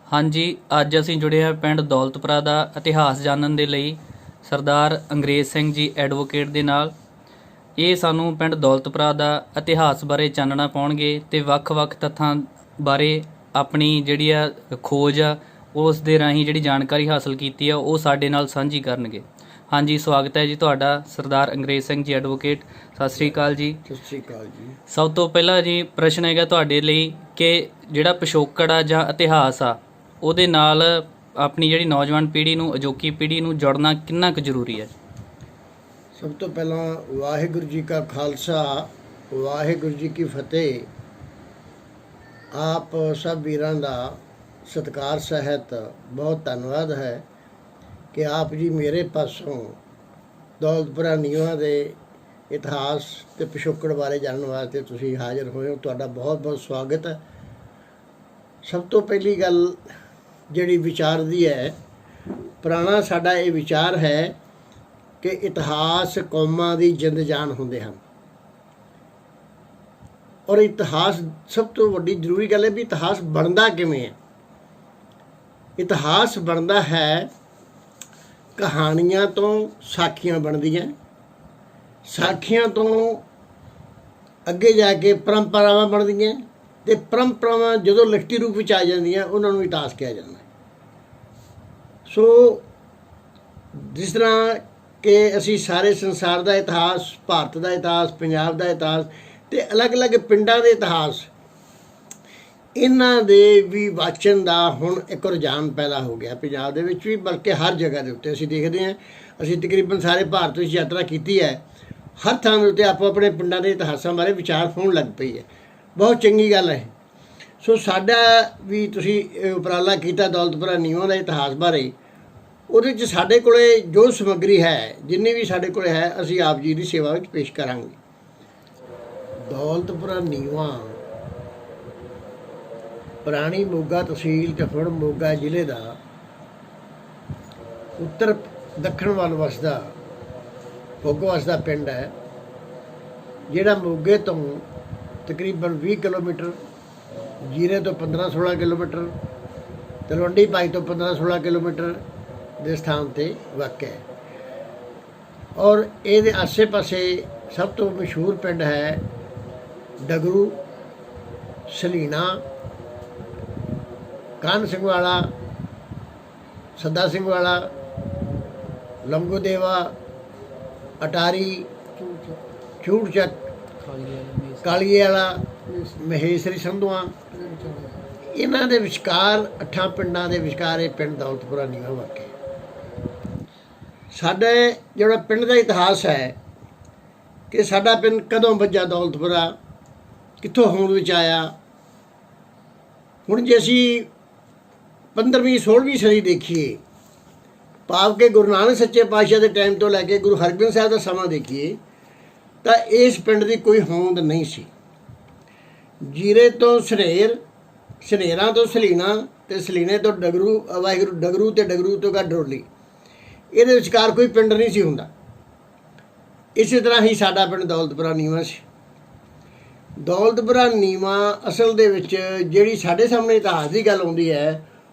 ਹਾਂਜੀ, ਅੱਜ ਅਸੀਂ ਜੁੜੇ ਹਾਂ ਪਿੰਡ ਦੌਲਤਪੁਰਾ ਦਾ ਇਤਿਹਾਸ ਜਾਣਨ ਦੇ ਲਈ ਸਰਦਾਰ ਅੰਗਰੇਜ਼ ਸਿੰਘ ਜੀ ਐਡਵੋਕੇਟ ਦੇ ਨਾਲ। ਇਹ ਸਾਨੂੰ ਪਿੰਡ ਦੌਲਤਪੁਰਾ ਦਾ ਇਤਿਹਾਸ ਬਾਰੇ ਚਾਨਣਾ ਪਾਉਣਗੇ ਅਤੇ ਵੱਖ-ਵੱਖ ਤੱਥਾਂ ਬਾਰੇ ਆਪਣੀ ਜਿਹੜੀ ਆ ਖੋਜ ਆ ਉਸ ਦੇ ਰਾਹੀਂ ਜਿਹੜੀ ਜਾਣਕਾਰੀ ਹਾਸਲ ਕੀਤੀ ਆ ਉਹ ਸਾਡੇ ਨਾਲ ਸਾਂਝੀ ਕਰਨਗੇ। ਹਾਂਜੀ, ਸਵਾਗਤ ਹੈ ਜੀ ਤੁਹਾਡਾ ਸਰਦਾਰ ਅੰਗਰੇਜ਼ ਸਿੰਘ ਜੀ ਐਡਵੋਕੇਟ। ਸਤਿ ਸ਼੍ਰੀ ਅਕਾਲ ਜੀ। ਸਤਿ ਸ਼੍ਰੀ ਅਕਾਲ ਜੀ। ਸਭ ਤੋਂ ਪਹਿਲਾਂ ਜੀ ਪ੍ਰਸ਼ਨ ਹੈਗਾ ਤੁਹਾਡੇ ਲਈ ਕਿ ਜਿਹੜਾ ਪਿਛੋਕੜ ਆ ਜਾਂ ਇਤਿਹਾਸ ਆ ਉਹਦੇ ਨਾਲ ਆਪਣੀ ਜਿਹੜੀ ਨੌਜਵਾਨ ਪੀੜ੍ਹੀ ਨੂੰ, ਅਜੋਕੀ ਪੀੜ੍ਹੀ ਨੂੰ ਜੁੜਨਾ ਕਿੰਨਾ ਕੁ ਜ਼ਰੂਰੀ ਹੈ? ਸਭ ਤੋਂ ਪਹਿਲਾਂ ਵਾਹਿਗੁਰੂ ਜੀ ਕਾ ਖਾਲਸਾ, ਵਾਹਿਗੁਰੂ ਜੀ ਕੀ ਫਤਿਹ। ਆਪ ਸਭ ਵੀਰਾਂ ਦਾ ਸਤਿਕਾਰ ਸਹਿਤ ਬਹੁਤ ਧੰਨਵਾਦ ਹੈ ਕਿ ਆਪ ਜੀ ਮੇਰੇ ਪਾਸੋਂ ਦੌਲਤਪੁਰਾ ਨੀਵਾਂ ਦੇ ਇਤਿਹਾਸ ਅਤੇ ਪਿਛੋਕੜ ਬਾਰੇ ਜਾਣਨ ਵਾਸਤੇ ਤੁਸੀਂ ਹਾਜ਼ਰ ਹੋਏ ਹੋ। ਤੁਹਾਡਾ ਬਹੁਤ ਬਹੁਤ ਸਵਾਗਤ ਹੈ। ਸਭ ਤੋਂ ਪਹਿਲੀ ਗੱਲ ਜਿਹੜੀ ਵਿਚਾਰ ਦੀ ਹੈ, ਪੁਰਾਣਾ ਸਾਡਾ ਇਹ ਵਿਚਾਰ ਹੈ ਕਿ ਇਤਿਹਾਸ ਕੌਮਾਂ ਦੀ ਜਿੰਦ ਜਾਨ ਹੁੰਦੇ ਹਨ। ਔਰ ਇਤਿਹਾਸ ਸਭ ਤੋਂ ਵੱਡੀ ਜ਼ਰੂਰੀ ਗੱਲ ਹੈ ਵੀ ਇਤਿਹਾਸ ਬਣਦਾ ਕਿਵੇਂ ਹੈ। ਇਤਿਹਾਸ ਬਣਦਾ ਹੈ ਕਹਾਣੀਆਂ ਤੋਂ, ਸਾਖੀਆਂ ਬਣਦੀਆਂ, ਸਾਖੀਆਂ ਤੋਂ ਅੱਗੇ ਜਾ ਕੇ ਪਰੰਪਰਾਵਾਂ ਬਣਦੀਆਂ ਅਤੇ ਪਰੰਪਰਾਵਾਂ ਜਦੋਂ ਲਿਖਤੀ ਰੂਪ ਵਿੱਚ ਆ ਜਾਂਦੀਆਂ ਉਹਨਾਂ ਨੂੰ ਇਤਿਹਾਸ ਕਿਹਾ ਜਾਂਦਾ ਹੈ। ਸੋ ਜਿਸ ਤਰ੍ਹਾਂ ਕਿ ਅਸੀਂ ਸਾਰੇ ਸੰਸਾਰ ਦਾ ਇਤਿਹਾਸ, ਭਾਰਤ ਦਾ ਇਤਿਹਾਸ, ਪੰਜਾਬ ਦਾ ਇਤਿਹਾਸ ਅਤੇ ਅਲੱਗ-ਅਲੱਗ ਪਿੰਡਾਂ ਦੇ ਇਤਿਹਾਸ, ਇਹਨਾਂ ਦੇ ਵੀ ਵਾਚਨ ਦਾ ਹੁਣ ਇੱਕ ਰੁਝਾਨ ਪੈਦਾ ਹੋ ਗਿਆ ਪੰਜਾਬ ਦੇ ਵਿੱਚ ਵੀ, ਬਲਕਿ ਹਰ ਜਗ੍ਹਾ ਦੇ ਉੱਤੇ ਅਸੀਂ ਦੇਖਦੇ ਹਾਂ। ਅਸੀਂ ਤਕਰੀਬਨ ਸਾਰੇ ਭਾਰਤ ਵਿੱਚ ਯਾਤਰਾ ਕੀਤੀ ਹੈ। ਹਰ ਥਾਂ ਦੇ ਉੱਤੇ ਆਪੋ ਆਪਣੇ ਪਿੰਡਾਂ ਦੇ ਇਤਿਹਾਸਾਂ ਬਾਰੇ ਵਿਚਾਰ ਹੋਣ ਲੱਗ ਪਈ ਹੈ। ਬਹੁਤ ਚੰਗੀ ਗੱਲ ਹੈ। ਸੋ ਸਾਡਾ ਵੀ ਤੁਸੀਂ ਉਪਰਾਲਾ ਕੀਤਾ ਦੌਲਤਪੁਰਾ ਨੀਵਾਂ ਦਾ ਇਤਿਹਾਸ ਬਾਰੇ, ਉਹਦੇ 'ਚ ਸਾਡੇ ਕੋਲ ਜੋ ਸਮੱਗਰੀ ਹੈ, ਜਿੰਨੀ ਵੀ ਸਾਡੇ ਕੋਲ ਹੈ, ਅਸੀਂ ਆਪ ਜੀ ਦੀ ਸੇਵਾ ਵਿੱਚ ਪੇਸ਼ ਕਰਾਂਗੇ। ਦੌਲਤਪੁਰਾ ਨੀਵਾਂ ਪੁਰਾਣੀ ਮੋਗਾ ਤਹਿਸੀਲ ਅਤੇ ਹੁਣ ਮੋਗਾ ਜ਼ਿਲ੍ਹੇ ਦਾ ਉੱਤਰ ਦੱਖਣ ਵੱਲ ਵਸਦਾ ਵਸਦਾ ਪਿੰਡ ਹੈ, ਜਿਹੜਾ ਮੋਗੇ ਤੋਂ ਤਕਰੀਬਨ 20 ਕਿਲੋਮੀਟਰ, ਜੀਰੇ ਤੋਂ 15-16 ਕਿਲੋਮੀਟਰ, ਤਲਵੰਡੀ ਭਾਈ ਤੋਂ 15-16 ਕਿਲੋਮੀਟਰ ਦੇ ਸਥਾਨ 'ਤੇ ਵਾਕਿਆ ਹੈ। ਔਰ ਇਹਦੇ ਆਸੇ ਪਾਸੇ ਸਭ ਤੋਂ ਮਸ਼ਹੂਰ ਪਿੰਡ ਹੈ ਡਗਰੂ, ਸਲੀਣਾ, ਕਾਨ ਸਿੰਘ ਵਾਲਾ, ਸੱਦਾ ਸਿੰਘ ਵਾਲਾ, ਲੰਗੋ ਦੇਵਾ, ਅਟਾਰੀ, ਚੂੜ ਚੱਕ, ਕਾਲੀਏ ਵਾਲਾ, ਮਹੇਸ਼ਰੀ ਸੰਧੂਆਂ, ਇਹਨਾਂ ਦੇ ਵਿਚਕਾਰ 8 ਪਿੰਡਾਂ ਦੇ ਵਿਚਕਾਰ ਇਹ ਪਿੰਡ ਦੌਲਤਪੁਰਾ ਨੀਵਾਂ ਵਾਕਿਆ। ਸਾਡੇ ਜਿਹੜਾ ਪਿੰਡ ਦਾ ਇਤਿਹਾਸ ਹੈ ਕਿ ਸਾਡਾ ਪਿੰਡ ਕਦੋਂ ਵੱਜਾ ਦੌਲਤਪੁਰਾ, ਕਿੱਥੋਂ ਹੋਂਦ ਵਿੱਚ ਆਇਆ। ਹੁਣ ਜੇ ਅਸੀਂ 15ਵੀਂ-16ਵੀਂ ਸਦੀ ਦੇਖੀਏ, ਭਾਵ ਕਿ ਗੁਰੂ ਨਾਨਕ ਸੱਚੇ ਪਾਤਸ਼ਾਹ ਦੇ ਟਾਈਮ ਤੋਂ ਲੈ ਕੇ ਗੁਰੂ ਹਰਗੋਬਿੰਦ ਸਾਹਿਬ ਦਾ ਸਮਾਂ ਦੇਖੀਏ, ਤਾਂ ਇਸ ਪਿੰਡ ਦੀ ਕੋਈ ਹੋਂਦ ਨਹੀਂ ਸੀ। ਜੀਰੇ ਤੋਂ ਸਨੇਰ, ਸਨੇਰਾਂ ਤੋਂ ਸਲੀਣਾ ਅਤੇ ਸਲੀਣੇ ਤੋਂ ਡਗਰੂ, ਵਾਹਿਗੁਰੂ ਡਗਰੂ ਅਤੇ ਡਗਰੂ ਤੋਂ ਗਡਰੋਲੀ, ਇਹਦੇ ਵਿਚਕਾਰ ਕੋਈ ਪਿੰਡ ਨਹੀਂ ਸੀ ਹੁੰਦਾ। ਇਸੇ ਤਰ੍ਹਾਂ ਹੀ ਸਾਡਾ ਪਿੰਡ ਦੌਲਤਪੁਰਾ ਨੀਵਾਂ ਸੀ। ਦੌਲਤਪੁਰਾ ਨੀਵਾਂ ਅਸਲ ਦੇ ਵਿੱਚ ਜਿਹੜੀ ਸਾਡੇ ਸਾਹਮਣੇ ਇਤਿਹਾਸ ਦੀ ਗੱਲ ਆਉਂਦੀ ਹੈ,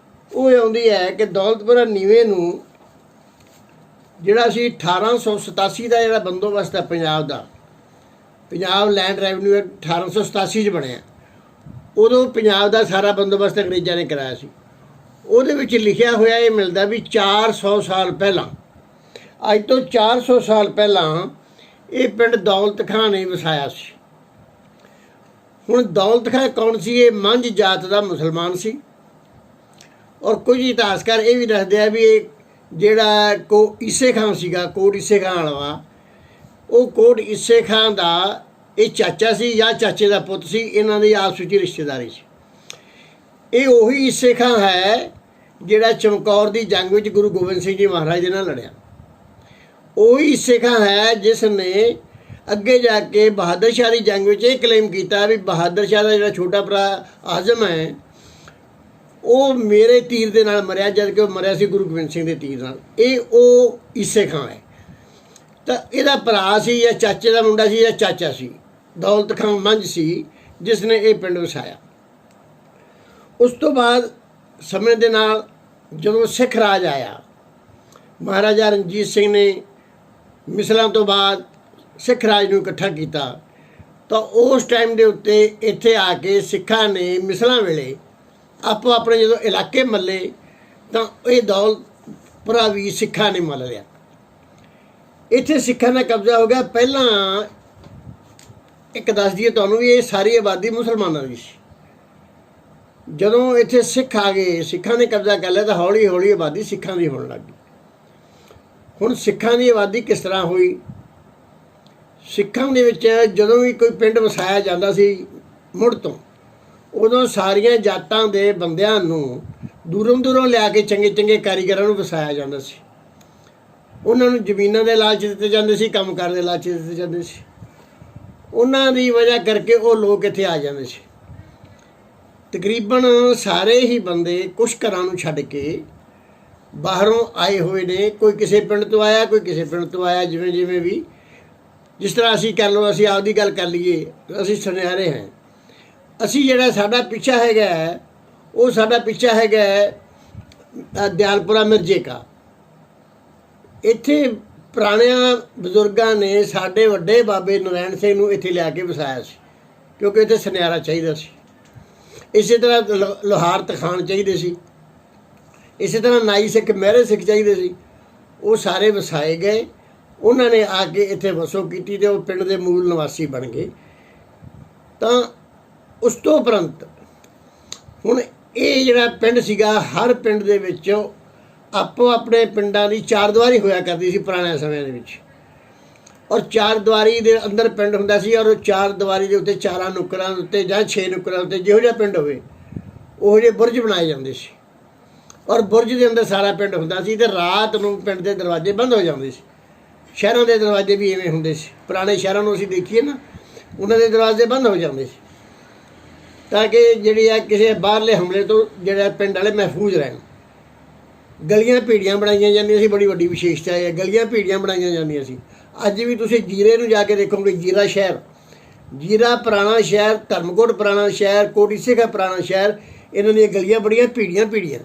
ਉਹ ਆਉਂਦੀ ਹੈ ਕਿ ਦੌਲਤਪੁਰਾ ਨੀਵੇਂ ਨੂੰ ਜਿਹੜਾ ਸੀ 1887 ਦਾ ਜਿਹੜਾ ਬੰਦੋਬਸਤ ਹੈ ਪੰਜਾਬ ਦਾ, ਪੰਜਾਬ ਲੈਂਡ ਰੈਵਨਿਊ ਐਕਟ 1887 'ਚ ਬਣਿਆ। ਉਦੋਂ ਪੰਜਾਬ ਦਾ ਸਾਰਾ ਬੰਦੋਬਸਤ ਅੰਗਰੇਜ਼ਾਂ ਨੇ ਕਰਾਇਆ ਸੀ। ਉਹਦੇ ਵਿੱਚ ਲਿਖਿਆ ਹੋਇਆ ਇਹ ਮਿਲਦਾ ਵੀ 400 ਸਾਲ ਪਹਿਲਾਂ, ਅੱਜ ਤੋਂ 400 ਸਾਲ ਪਹਿਲਾਂ ਇਹ ਪਿੰਡ ਦੌਲਤ ਖਾਂ ਨੇ ਵਸਾਇਆ ਸੀ। ਹੁਣ ਦੌਲਤ ਖਾਂ ਕੌਣ ਸੀ? ਇਹ ਮੰਝ ਜਾਤ ਦਾ ਮੁਸਲਮਾਨ ਸੀ। ਔਰ ਕੁਝ ਇਤਿਹਾਸਕਾਰ ਇਹ ਵੀ ਦੱਸਦੇ ਆ ਵੀ ਇਹ ਜਿਹੜਾ ਈਸੇ ਖਾਂ ਸੀਗਾ, ਕੋਟ ਈਸੇ ਖਾਂ ਵਾਲਾ, ਉਹ ਕੋਟ ਈਸੇ ਖਾਂ ਦਾ ਇਹ ਚਾਚਾ ਸੀ ਜਾਂ ਚਾਚੇ ਦਾ ਪੁੱਤ ਸੀ। ਇਹਨਾਂ ਦੀ ਆਪਸ ਵਿੱਚ ਰਿਸ਼ਤੇਦਾਰੀ ਸੀ। ਇਹ ਉਹੀ ਈਸੇ ਖਾਂ ਹੈ ਜਿਹੜਾ ਚਮਕੌਰ ਦੀ ਜੰਗ ਵਿੱਚ ਗੁਰੂ ਗੋਬਿੰਦ ਸਿੰਘ ਜੀ ਮਹਾਰਾਜ ਦੇ ਨਾਲ ਲੜਿਆ। ਉਹੀ ਈਸੇ ਖਾਂ ਹੈ ਜਿਸ ਨੇ ਅੱਗੇ ਜਾ ਕੇ ਬਹਾਦਰ ਸ਼ਾਹ ਦੀ ਜੰਗ ਵਿੱਚ ਇਹ ਕਲੇਮ ਕੀਤਾ ਵੀ ਬਹਾਦਰ ਸ਼ਾਹ ਦਾ ਜਿਹੜਾ ਛੋਟਾ ਭਰਾ ਆਜ਼ਮ ਹੈ, ਉਹ ਮੇਰੇ ਤੀਰ ਦੇ ਨਾਲ ਮਰਿਆ, ਜਦ ਕਿ ਉਹ ਮਰਿਆ ਸੀ ਗੁਰੂ ਗੋਬਿੰਦ ਸਿੰਘ ਦੇ ਤੀਰ ਨਾਲ। ਇਹ ਉਹ ਈਸੇ ਖਾਂ ਹੈ। ਤਾਂ ਇਹਦਾ ਭਰਾ ਸੀ ਜਾਂ ਚਾਚੇ ਦਾ ਮੁੰਡਾ ਸੀ ਜਾਂ ਚਾਚਾ ਸੀ, ਦੌਲਤ ਖਾਂ ਮੰਝ ਸੀ ਜਿਸ ਨੇ ਇਹ ਪਿੰਡ ਵਸਾਇਆ। ਉਸ ਤੋਂ ਬਾਅਦ ਸਮੇਂ ਦੇ ਨਾਲ ਜਦੋਂ ਸਿੱਖ ਰਾਜ ਆਇਆ, ਮਹਾਰਾਜਾ ਰਣਜੀਤ ਸਿੰਘ ਨੇ ਮਿਸਲਾਂ ਤੋਂ ਬਾਅਦ ਸਿੱਖ ਰਾਜ ਨੂੰ ਇਕੱਠਾ ਕੀਤਾ, ਤਾਂ ਉਸ ਟਾਈਮ ਦੇ ਉੱਤੇ ਇੱਥੇ ਆ ਕੇ ਸਿੱਖਾਂ ਨੇ ਮਿਸਲਾਂ ਵੇਲੇ ਆਪੋ ਆਪਣੇ ਜਦੋਂ ਇਲਾਕੇ ਮੱਲੇ, ਤਾਂ ਇਹ ਦੌਲਤਪੁਰਾ ਵੀ ਸਿੱਖਾਂ ਨੇ ਮੱਲ ਲਿਆ। ਇੱਥੇ ਸਿੱਖਾਂ ਦਾ ਕਬਜ਼ਾ ਹੋ ਗਿਆ। ਪਹਿਲਾਂ ਇੱਕ ਦੱਸ ਦਈਏ ਤੁਹਾਨੂੰ ਵੀ, ਇਹ ਸਾਰੀ ਆਬਾਦੀ ਮੁਸਲਮਾਨਾਂ ਦੀ ਸੀ। ਜਦੋਂ ਇੱਥੇ ਸਿੱਖ ਆ ਗਏ, ਸਿੱਖਾਂ ਨੇ ਕਬਜ਼ਾ ਕਰ ਲਿਆ, ਤਾਂ ਹੌਲੀ ਹੌਲੀ ਆਬਾਦੀ ਸਿੱਖਾਂ ਦੀ ਹੋਣ ਲੱਗ ਗਈ। ਹੁਣ ਸਿੱਖਾਂ ਦੀ ਆਬਾਦੀ ਕਿਸ ਤਰ੍ਹਾਂ ਹੋਈ? ਸਿੱਖਾਂ ਦੇ ਵਿੱਚ ਜਦੋਂ ਵੀ ਕੋਈ ਪਿੰਡ ਵਸਾਇਆ ਜਾਂਦਾ ਸੀ ਮੁੜ ਤੋਂ, ਉਦੋਂ ਸਾਰੀਆਂ ਜਾਤਾਂ ਦੇ ਬੰਦਿਆਂ ਨੂੰ ਦੂਰੋਂ ਲਿਆ ਕੇ ਚੰਗੇ ਚੰਗੇ ਕਾਰੀਗਰਾਂ ਨੂੰ ਵਸਾਇਆ ਜਾਂਦਾ ਸੀ। ਉਹਨਾਂ ਨੂੰ ਜ਼ਮੀਨਾਂ ਦੇ ਲਾਲਚ ਦਿੱਤੇ ਜਾਂਦੇ ਸੀ, ਕੰਮਕਾਰ ਦੇ ਲਾਲਚ ਦਿੱਤੇ ਜਾਂਦੇ ਸੀ। ਉਹਨਾਂ ਦੀ ਵਜ੍ਹਾ ਕਰਕੇ ਉਹ ਲੋਕ ਇੱਥੇ ਆ ਜਾਂਦੇ ਸੀ। ਤਕਰੀਬਨ ਸਾਰੇ ਹੀ ਬੰਦੇ ਕੁਛ ਘਰਾਂ ਨੂੰ ਛੱਡ ਕੇ ਬਾਹਰੋਂ ਆਏ ਹੋਏ ਨੇ। ਕੋਈ ਕਿਸੇ ਪਿੰਡ ਤੋਂ ਆਇਆ, ਕੋਈ ਕਿਸੇ ਪਿੰਡ ਤੋਂ ਆਇਆ, ਜਿਵੇਂ ਜਿਵੇਂ ਵੀ, ਜਿਸ ਤਰ੍ਹਾਂ ਅਸੀਂ ਕਰ ਲਓ, ਅਸੀਂ ਆਪਦੀ ਗੱਲ ਕਰ ਲਈਏ, ਅਸੀਂ ਸੁਨਿਆਰੇ ਹਾਂ। ਅਸੀਂ ਜਿਹੜਾ ਸਾਡਾ ਪਿੱਛਾ ਹੈਗਾ, ਉਹ ਸਾਡਾ ਪਿੱਛਾ ਹੈਗਾ ਦਿਆਲਪੁਰਾ ਮਿਰਜੇ ਕਾ। ਇੱਥੇ ਪੁਰਾਣਿਆਂ ਬਜ਼ੁਰਗਾਂ ਨੇ ਸਾਡੇ ਵੱਡੇ ਬਾਬੇ ਨਰਾਇਣ ਸਿੰਘ ਨੂੰ ਇੱਥੇ ਲਿਆ ਕੇ ਵਸਾਇਆ ਸੀ, ਕਿਉਂਕਿ ਇੱਥੇ ਸੁਨਿਆਰਾ ਚਾਹੀਦਾ ਸੀ। ਇਸੇ ਤਰ੍ਹਾਂ ਲੋਹਾਰ ਤਖਾਣ ਚਾਹੀਦੇ ਸੀ, ਇਸੇ ਤਰ੍ਹਾਂ ਨਾਈ ਸਿੱਖ, ਮਹਿਰੇ ਸਿੱਖ ਚਾਹੀਦੇ ਸੀ। ਉਹ ਸਾਰੇ ਵਸਾਏ ਗਏ। ਉਹਨਾਂ ਨੇ ਆ ਕੇ ਇੱਥੇ ਵਸੋਂ ਕੀਤੀ ਅਤੇ ਉਹ ਪਿੰਡ ਦੇ ਮੂਲ ਨਿਵਾਸੀ ਬਣ ਗਏ। ਤਾਂ ਉਸ ਤੋਂ ਉਪਰੰਤ ਹੁਣ ਇਹ ਜਿਹੜਾ ਪਿੰਡ ਸੀਗਾ, ਹਰ ਪਿੰਡ ਦੇ ਵਿੱਚ ਆਪੋ ਆਪਣੇ ਪਿੰਡਾਂ ਦੀ ਚਾਰਦੀਵਾਰੀ ਹੋਇਆ ਕਰਦੀ ਸੀ ਪੁਰਾਣੇ ਸਮਿਆਂ ਦੇ ਵਿੱਚ। ਔਰ ਚਾਰਦੀਵਾਰੀ ਦੇ ਅੰਦਰ ਪਿੰਡ ਹੁੰਦਾ ਸੀ, ਔਰ ਉਹ ਚਾਰਦੀਵਾਰੀ ਦੇ ਉੱਤੇ 4 ਨੁੱਕਰਾਂ ਦੇ ਉੱਤੇ ਜਾਂ 6 ਨੁੱਕਰਾਂ ਉੱਤੇ ਜਿਹੋ ਜਿਹਾ ਪਿੰਡ ਹੋਵੇ ਉਹੋ ਜਿਹੇ ਬੁਰਜ ਬਣਾਏ ਜਾਂਦੇ ਸੀ। ਔਰ ਬੁਰਜ ਦੇ ਅੰਦਰ ਸਾਰਾ ਪਿੰਡ ਹੁੰਦਾ ਸੀ, ਅਤੇ ਰਾਤ ਨੂੰ ਪਿੰਡ ਦੇ ਦਰਵਾਜ਼ੇ ਬੰਦ ਹੋ ਜਾਂਦੇ ਸੀ। ਸ਼ਹਿਰਾਂ ਦੇ ਦਰਵਾਜ਼ੇ ਵੀ ਇਵੇਂ ਹੁੰਦੇ ਸੀ। ਪੁਰਾਣੇ ਸ਼ਹਿਰਾਂ ਨੂੰ ਅਸੀਂ ਦੇਖੀਏ ਨਾ, ਉਹਨਾਂ ਦੇ ਦਰਵਾਜ਼ੇ ਬੰਦ ਹੋ ਜਾਂਦੇ ਸੀ, ਤਾਂ ਕਿ ਜਿਹੜੀ ਆ ਕਿਸੇ ਬਾਹਰਲੇ ਹਮਲੇ ਤੋਂ ਜਿਹੜਾ ਪਿੰਡ ਵਾਲੇ ਮਹਿਫੂਜ਼ ਰਹਿਣ। ਗਲੀਆਂ ਭੀੜੀਆਂ ਬਣਾਈਆਂ ਜਾਂਦੀਆਂ ਸੀ, ਬੜੀ ਵੱਡੀ ਵਿਸ਼ੇਸ਼ਤਾ ਹੈ। ਗਲੀਆਂ ਭੀੜੀਆਂ ਬਣਾਈਆਂ ਜਾਂਦੀਆਂ ਸੀ। ਅੱਜ ਵੀ ਤੁਸੀਂ ਜੀਰੇ ਨੂੰ ਜਾ ਕੇ ਦੇਖੋਗੇ, ਜੀਰਾ ਸ਼ਹਿਰ, ਜੀਰਾ ਪੁਰਾਣਾ ਸ਼ਹਿਰ, ਧਰਮਕੋਟ ਪੁਰਾਣਾ ਸ਼ਹਿਰ, ਕੋਟੀ ਸਿੱਖਾ ਪੁਰਾਣਾ ਸ਼ਹਿਰ, ਇਹਨਾਂ ਦੀਆਂ ਗਲੀਆਂ ਬੜੀਆਂ ਭੀੜੀਆਂ,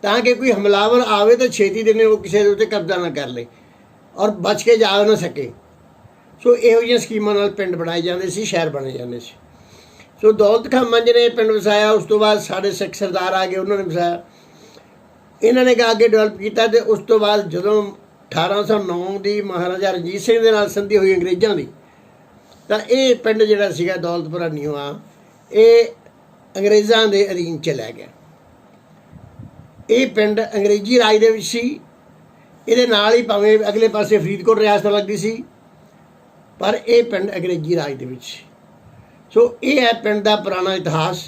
ਤਾਂ ਕਿ ਕੋਈ ਹਮਲਾਵਰ ਆਵੇ ਤਾਂ ਛੇਤੀ ਦੇ ਉਹ ਕਿਸੇ ਦੇ ਉੱਤੇ ਕਬਜ਼ਾ ਨਾ ਕਰ ਲਏ ਔਰ ਬਚ ਕੇ ਜਾ ਨਾ ਸਕੇ। ਸੋ ਇਹੋ ਜਿਹੀਆਂ ਸਕੀਮਾਂ ਨਾਲ ਪਿੰਡ ਬਣਾਏ ਜਾਂਦੇ ਸੀ, ਸ਼ਹਿਰ ਬਣੇ ਜਾਂਦੇ ਸੀ। ਸੋ ਦੌਲਤ ਖਾਂ ਮੰਝ ਨੇ ਪਿੰਡ ਵਸਾਇਆ। ਉਸ ਤੋਂ ਬਾਅਦ ਸਾਡੇ ਸਿੱਖ ਸਰਦਾਰ ਆ ਗਏ, ਉਹਨਾਂ ਨੇ ਵਸਾਇਆ। ਇਹਨਾਂ ਨੇ ਅੱਗੇ ਡਿਵੈਲਪ ਕੀਤਾ। ਅਤੇ ਉਸ ਤੋਂ ਬਾਅਦ ਜਦੋਂ 1809 ਦੀ ਮਹਾਰਾਜਾ ਰਣਜੀਤ ਸਿੰਘ ਦੇ ਨਾਲ ਸੰਧੀ ਹੋਈ ਅੰਗਰੇਜ਼ਾਂ ਦੀ, ਤਾਂ ਇਹ ਪਿੰਡ ਜਿਹੜਾ ਸੀਗਾ ਦੌਲਤਪੁਰਾ ਨੀਵਾਂ, ਇਹ ਅੰਗਰੇਜ਼ਾਂ ਦੇ ਅਧੀਨ ਚਲਿਆ ਗਿਆ। ਇਹ ਪਿੰਡ ਅੰਗਰੇਜ਼ੀ ਰਾਜ ਦੇ ਵਿੱਚ ਸੀ। ਇਹਦੇ ਨਾਲ ਹੀ ਭਾਵੇਂ ਅਗਲੇ ਪਾਸੇ ਫਰੀਦਕੋਟ ਰਿਆਸਤ ਲੱਗਦੀ ਸੀ, ਪਰ ਇਹ ਪਿੰਡ ਅੰਗਰੇਜ਼ੀ ਰਾਜ ਦੇ ਵਿੱਚ ਸੀ। ਸੋ ਇਹ ਹੈ ਪਿੰਡ ਦਾ ਪੁਰਾਣਾ ਇਤਿਹਾਸ।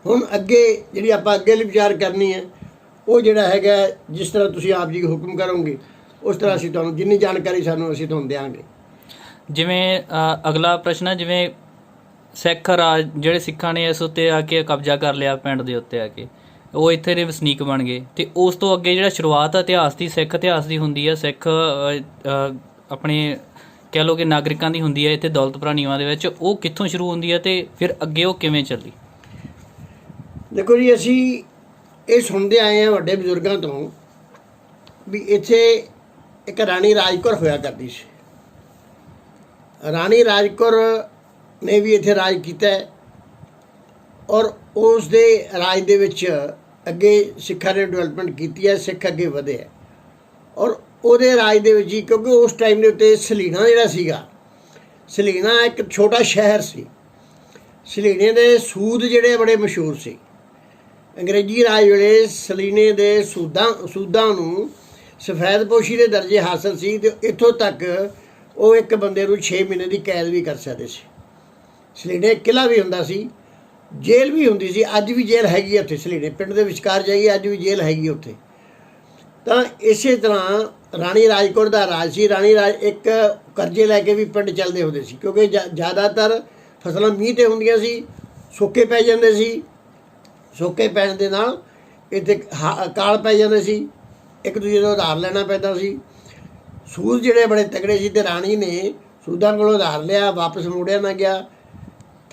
ਹੁਣ ਅੱਗੇ ਜਿਹੜੀ ਆਪਾਂ ਅੱਗੇ ਲਈ ਵਿਚਾਰ ਕਰਨੀ ਹੈ, ਉਹ ਜਿਹੜਾ ਹੈਗਾ, ਜਿਸ ਤਰ੍ਹਾਂ ਤੁਸੀਂ ਆਪ ਜੀ ਹੁਕਮ ਕਰੋਗੇ, ਉਸ ਤਰ੍ਹਾਂ ਅਸੀਂ ਤੁਹਾਨੂੰ ਜਿੰਨੀ ਜਾਣਕਾਰੀ ਸਾਨੂੰ ਅਸੀਂ ਤੁਹਾਨੂੰ ਦਿਆਂਗੇ। ਜਿਵੇਂ ਅਗਲਾ ਪ੍ਰਸ਼ਨ ਹੈ, ਜਿਵੇਂ ਸਿੱਖ ਰਾਜ, ਜਿਹੜੇ ਸਿੱਖਾਂ ਨੇ ਇਸ ਉੱਤੇ ਆ ਕੇ ਕਬਜ਼ਾ ਕਰ ਲਿਆ ਪਿੰਡ ਦੇ ਉੱਤੇ ਆ ਕੇ, ਉਹ ਇੱਥੇ ਦੇ ਵਸਨੀਕ ਬਣ ਗਏ, ਅਤੇ ਉਸ ਤੋਂ ਅੱਗੇ ਜਿਹੜਾ ਸ਼ੁਰੂਆਤ ਇਤਿਹਾਸ ਦੀ, ਸਿੱਖ ਇਤਿਹਾਸ ਦੀ ਹੁੰਦੀ ਹੈ, ਸਿੱਖ ਆਪਣੇ ਕਹਿ ਲਓ ਕਿ ਨਾਗਰਿਕਾਂ ਦੀ ਹੁੰਦੀ ਹੈ ਇੱਥੇ ਦੌਲਤਪੁਰਾ ਨੀਵਾਂ ਦੇ ਵਿੱਚ, ਉਹ ਕਿੱਥੋਂ ਸ਼ੁਰੂ ਹੁੰਦੀ ਹੈ ਅਤੇ ਫਿਰ ਅੱਗੇ ਉਹ ਕਿਵੇਂ ਚੱਲੀ? ਦੇਖੋ ਜੀ, ਅਸੀਂ ਇਹ ਸੁਣਦੇ ਆਏ ਹਾਂ ਵੱਡੇ ਬਜ਼ੁਰਗਾਂ ਤੋਂ ਵੀ ਇੱਥੇ ਇੱਕ ਰਾਣੀ ਰਾਜ ਕੌਰ ਹੋਇਆ ਕਰਦੀ ਸੀ। ਰਾਣੀ ਰਾਜ ਕੌਰ ਨੇ ਵੀ ਇੱਥੇ ਰਾਜ ਕੀਤਾ, ਔਰ ਉਸ ਦੇ ਰਾਜ ਦੇ ਵਿੱਚ ਅੱਗੇ ਸਿੱਖਾਂ ਨੇ ਡਿਵੈਲਪਮੈਂਟ ਕੀਤੀ ਹੈ, ਸਿੱਖ ਅੱਗੇ ਵਧੇ ਹੈ। ਔਰ ਉਹਦੇ ਰਾਜ ਦੇ ਵਿੱਚ ਹੀ, ਕਿਉਂਕਿ ਉਸ ਟਾਈਮ ਦੇ ਉੱਤੇ ਸਲੀਣਾ ਜਿਹੜਾ ਸੀਗਾ, ਸਲੀਣਾ ਇੱਕ ਛੋਟਾ ਸ਼ਹਿਰ ਸੀ। ਸਲੀਣੇ ਦੇ ਸੂਦ ਜਿਹੜੇ ਬੜੇ ਮਸ਼ਹੂਰ ਸੀ। ਅੰਗਰੇਜ਼ੀ ਰਾਜ ਵੇਲੇ ਸਲੀਨੇ ਦੇ ਸੂਦਾਂ ਨੂੰ ਸਫੈਦਪੋਸ਼ੀ ਦੇ ਦਰਜੇ ਹਾਸਲ ਸੀ, ਅਤੇ ਇੱਥੋਂ ਤੱਕ ਉਹ ਇੱਕ ਬੰਦੇ ਨੂੰ 6 ਮਹੀਨੇ ਦੀ ਕੈਦ ਵੀ ਕਰ ਸਕਦੇ ਸੀ। ਸਲੀਨੇ ਕਿਲ੍ਹਾ ਵੀ ਹੁੰਦਾ ਸੀ, ਜੇਲ੍ਹ ਵੀ ਹੁੰਦੀ ਸੀ। ਅੱਜ ਵੀ ਜੇਲ੍ਹ ਹੈਗੀ ਉੱਥੇ ਸਲੀਨੇ ਪਿੰਡ ਦੇ ਵਿਚਕਾਰ ਜਾਈਏ, ਅੱਜ ਵੀ ਜੇਲ੍ਹ ਹੈਗੀ ਉੱਥੇ। ਤਾਂ ਇਸੇ ਤਰ੍ਹਾਂ ਰਾਣੀ ਰਾਜ ਕੌਰ ਦਾ ਰਾਜ ਸੀ। ਰਾਣੀ ਰਾਜ ਇੱਕ ਕਰਜ਼ੇ ਲੈ ਕੇ ਵੀ ਪਿੰਡ ਚੱਲਦੇ ਹੁੰਦੇ ਸੀ, ਕਿਉਂਕਿ ਜ਼ਿਆਦਾਤਰ ਫਸਲਾਂ ਮੀਂਹ 'ਤੇ ਹੁੰਦੀਆਂ ਸੀ, ਸੋਕੇ ਪੈ ਜਾਂਦੇ ਸੀ। ਸੋਕੇ ਪੈਣ ਦੇ ਨਾਲ ਇੱਥੇ ਕਾਲ ਪੈ ਜਾਂਦੇ ਸੀ, ਇੱਕ ਦੂਜੇ ਤੋਂ ਉਧਾਰ ਲੈਣਾ ਪੈਂਦਾ ਸੀ। ਸੂਦ ਜਿਹੜੇ ਬੜੇ ਤਗੜੇ ਸੀ, ਅਤੇ ਰਾਣੀ ਨੇ ਸੂਦਾਂ ਕੋਲੋਂ ਉਧਾਰ ਲਿਆ, ਵਾਪਸ ਮੋੜਿਆ ਨਾ ਗਿਆ।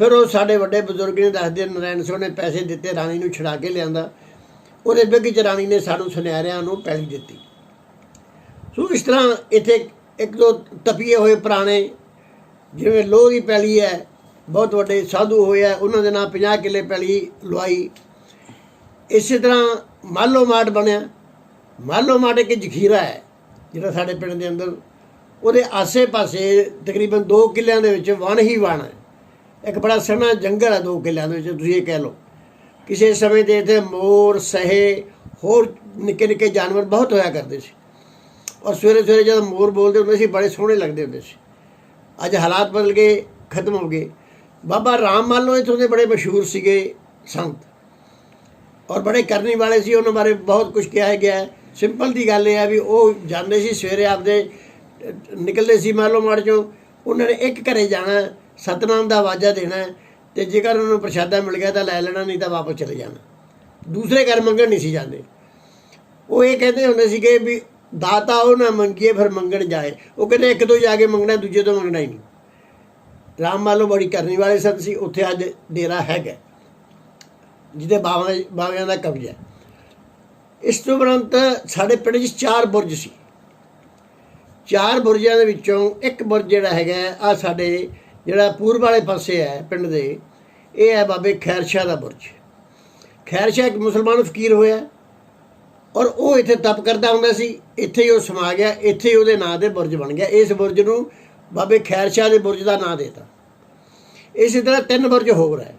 ਫਿਰ ਉਹ ਸਾਡੇ ਵੱਡੇ ਬਜ਼ੁਰਗ ਨੇ ਦੱਸਦੇ, ਨਰਾਇਣ ਸਿੰਘ ਨੇ ਪੈਸੇ ਦਿੱਤੇ, ਰਾਣੀ ਨੂੰ ਛੁਡਾ ਕੇ ਲਿਆਂਦਾ। ਉਹਦੇ ਬਿੱਗ 'ਚ ਰਾਣੀ ਨੇ ਸਾਨੂੰ ਸੁਨਿਆਰਿਆਂ ਨੂੰ ਪੈਲੀ ਦਿੱਤੀ। ਸੋ ਇਸ ਤਰ੍ਹਾਂ ਇੱਥੇ ਇੱਕ ਦੋ ਤਪੀਏ ਹੋਏ ਪੁਰਾਣੇ, ਜਿਵੇਂ ਲੋਹ ਦੀ ਪੈਲੀ ਹੈ, ਬਹੁਤ ਵੱਡੇ ਸਾਧੂ ਹੋਏ ਆ, ਉਹਨਾਂ ਦੇ ਨਾਂ 50 ਕਿੱਲੇ ਪੈਲੀ ਲਵਾਈ। ਇਸੇ ਤਰ੍ਹਾਂ ਮਾਲੋ ਮਾਟ ਬਣਿਆ। ਮਾਲੋ ਮਾਟ ਇੱਕ ਜ਼ਖੀਰਾ ਹੈ ਜਿਹੜਾ ਸਾਡੇ ਪਿੰਡ ਦੇ ਅੰਦਰ, ਉਹਦੇ ਆਸੇ ਪਾਸੇ ਤਕਰੀਬਨ 2 ਕਿੱਲਿਆਂ ਦੇ ਵਿੱਚ ਵਣ ਹੀ ਵਣ ਹੈ। ਇੱਕ ਬੜਾ ਸੋਹਣਾ ਜੰਗਲ ਹੈ 2 ਕਿੱਲਿਆਂ ਦੇ ਵਿੱਚ, ਤੁਸੀਂ ਇਹ ਕਹਿ ਲਓ। ਕਿਸੇ ਸਮੇਂ ਦੇ ਇੱਥੇ ਮੋਰ, ਸਹੇ, ਹੋਰ ਨਿੱਕੇ ਨਿੱਕੇ ਜਾਨਵਰ ਬਹੁਤ ਹੋਇਆ ਕਰਦੇ ਸੀ। ਔਰ ਸਵੇਰੇ ਸਵੇਰੇ ਜਦੋਂ ਮੋਰ ਬੋਲਦੇ ਹੁੰਦੇ ਸੀ ਬੜੇ ਸੋਹਣੇ ਲੱਗਦੇ ਹੁੰਦੇ ਸੀ। ਅੱਜ ਹਾਲਾਤ ਬਦਲ ਗਏ, ਖਤਮ ਹੋ ਗਏ। ਬਾਬਾ ਰਾਮ ਮਾਲੋ ਇੱਥੋਂ ਦੇ ਬੜੇ ਮਸ਼ਹੂਰ ਸੀਗੇ ਸੰਤ, ਔਰ ਬੜੇ ਕਰਨੀ ਵਾਲੇ ਸੀ। ਉਹਨਾਂ ਬਾਰੇ ਬਹੁਤ ਕੁਝ ਕਿਹਾ ਗਿਆ। ਸਿੰਪਲ ਦੀ ਗੱਲ ਇਹ ਹੈ ਵੀ ਉਹ ਜਾਂਦੇ ਸੀ ਸਵੇਰੇ, ਆਪਦੇ ਨਿਕਲਦੇ ਸੀ ਮਾਲੋ ਮਾੜ 'ਚੋਂ। ਉਹਨਾਂ ਨੇ ਇੱਕ ਘਰੇ ਜਾਣਾ, ਸਤਨਾਮ ਦਾ ਆਵਾਜ਼ਾ ਦੇਣਾ, ਅਤੇ ਜੇਕਰ ਉਹਨਾਂ ਨੂੰ ਪ੍ਰਸ਼ਾਦਾ ਮਿਲ ਗਿਆ ਤਾਂ ਲੈ ਲੈਣਾ, ਨਹੀਂ ਤਾਂ ਵਾਪਸ ਚਲੇ ਜਾਣਾ। ਦੂਸਰੇ ਘਰ ਮੰਗਣ ਨਹੀਂ ਸੀ ਜਾਂਦੇ। ਉਹ ਇਹ ਕਹਿੰਦੇ ਹੁੰਦੇ ਸੀਗੇ ਵੀ ਦਾਤਾ ਉਹ ਨਾ ਮੰਗੀਏ ਫਿਰ ਮੰਗਣ ਜਾਏ। ਉਹ ਕਹਿੰਦੇ ਇੱਕ ਤੋਂ ਜਾ ਕੇ ਮੰਗਣਾ, ਦੂਜੇ ਤੋਂ ਮੰਗਣਾ ਹੀ ਨਹੀਂ। ਰਾਮ ਮਾਲੋ ਬੜੀ ਕਰਨੀ ਵਾਲੇ ਸੰਤ ਸੀ। ਉੱਥੇ ਅੱਜ ਡੇਰਾ ਹੈਗਾ ਜਿਹਦੇ ਬਾਵਿਆਂ ਦਾ ਕਬਜ਼ਾ। ਇਸ ਤੋਂ ਉਪਰੰਤ ਸਾਡੇ ਪਿੰਡ 'ਚ 4 ਬੁਰਜ ਸੀ। 4 ਬੁਰਜਾਂ ਦੇ ਵਿੱਚੋਂ ਇੱਕ ਬੁਰਜ ਜਿਹੜਾ ਹੈਗਾ ਆ ਸਾਡੇ ਜਿਹੜਾ ਪੂਰਬ ਵਾਲੇ ਪਾਸੇ ਹੈ ਪਿੰਡ ਦੇ, ਇਹ ਹੈ ਬਾਬੇ ਖੈਰ ਸ਼ਾਹ ਦਾ ਬੁਰਜ। ਖੈਰ ਸ਼ਾਹ ਇੱਕ ਮੁਸਲਮਾਨ ਫਕੀਰ ਹੋਇਆ, ਔਰ ਉਹ ਇੱਥੇ ਤਪ ਕਰਦਾ ਹੁੰਦਾ ਸੀ। ਇੱਥੇ ਹੀ ਉਹ ਸਮਾ ਗਿਆ, ਇੱਥੇ ਹੀ ਉਹਦੇ ਨਾਂ ਦੇ ਬੁਰਜ ਬਣ ਗਿਆ। ਇਸ ਬੁਰਜ ਨੂੰ ਬਾਬੇ ਖੈਰ ਸ਼ਾਹ ਦੇ ਬੁਰਜ ਦਾ ਨਾਂ ਦੇਤਾ। ਇਸੇ ਤਰ੍ਹਾਂ 3 ਬੁਰਜ ਹੋਰ ਹੈ।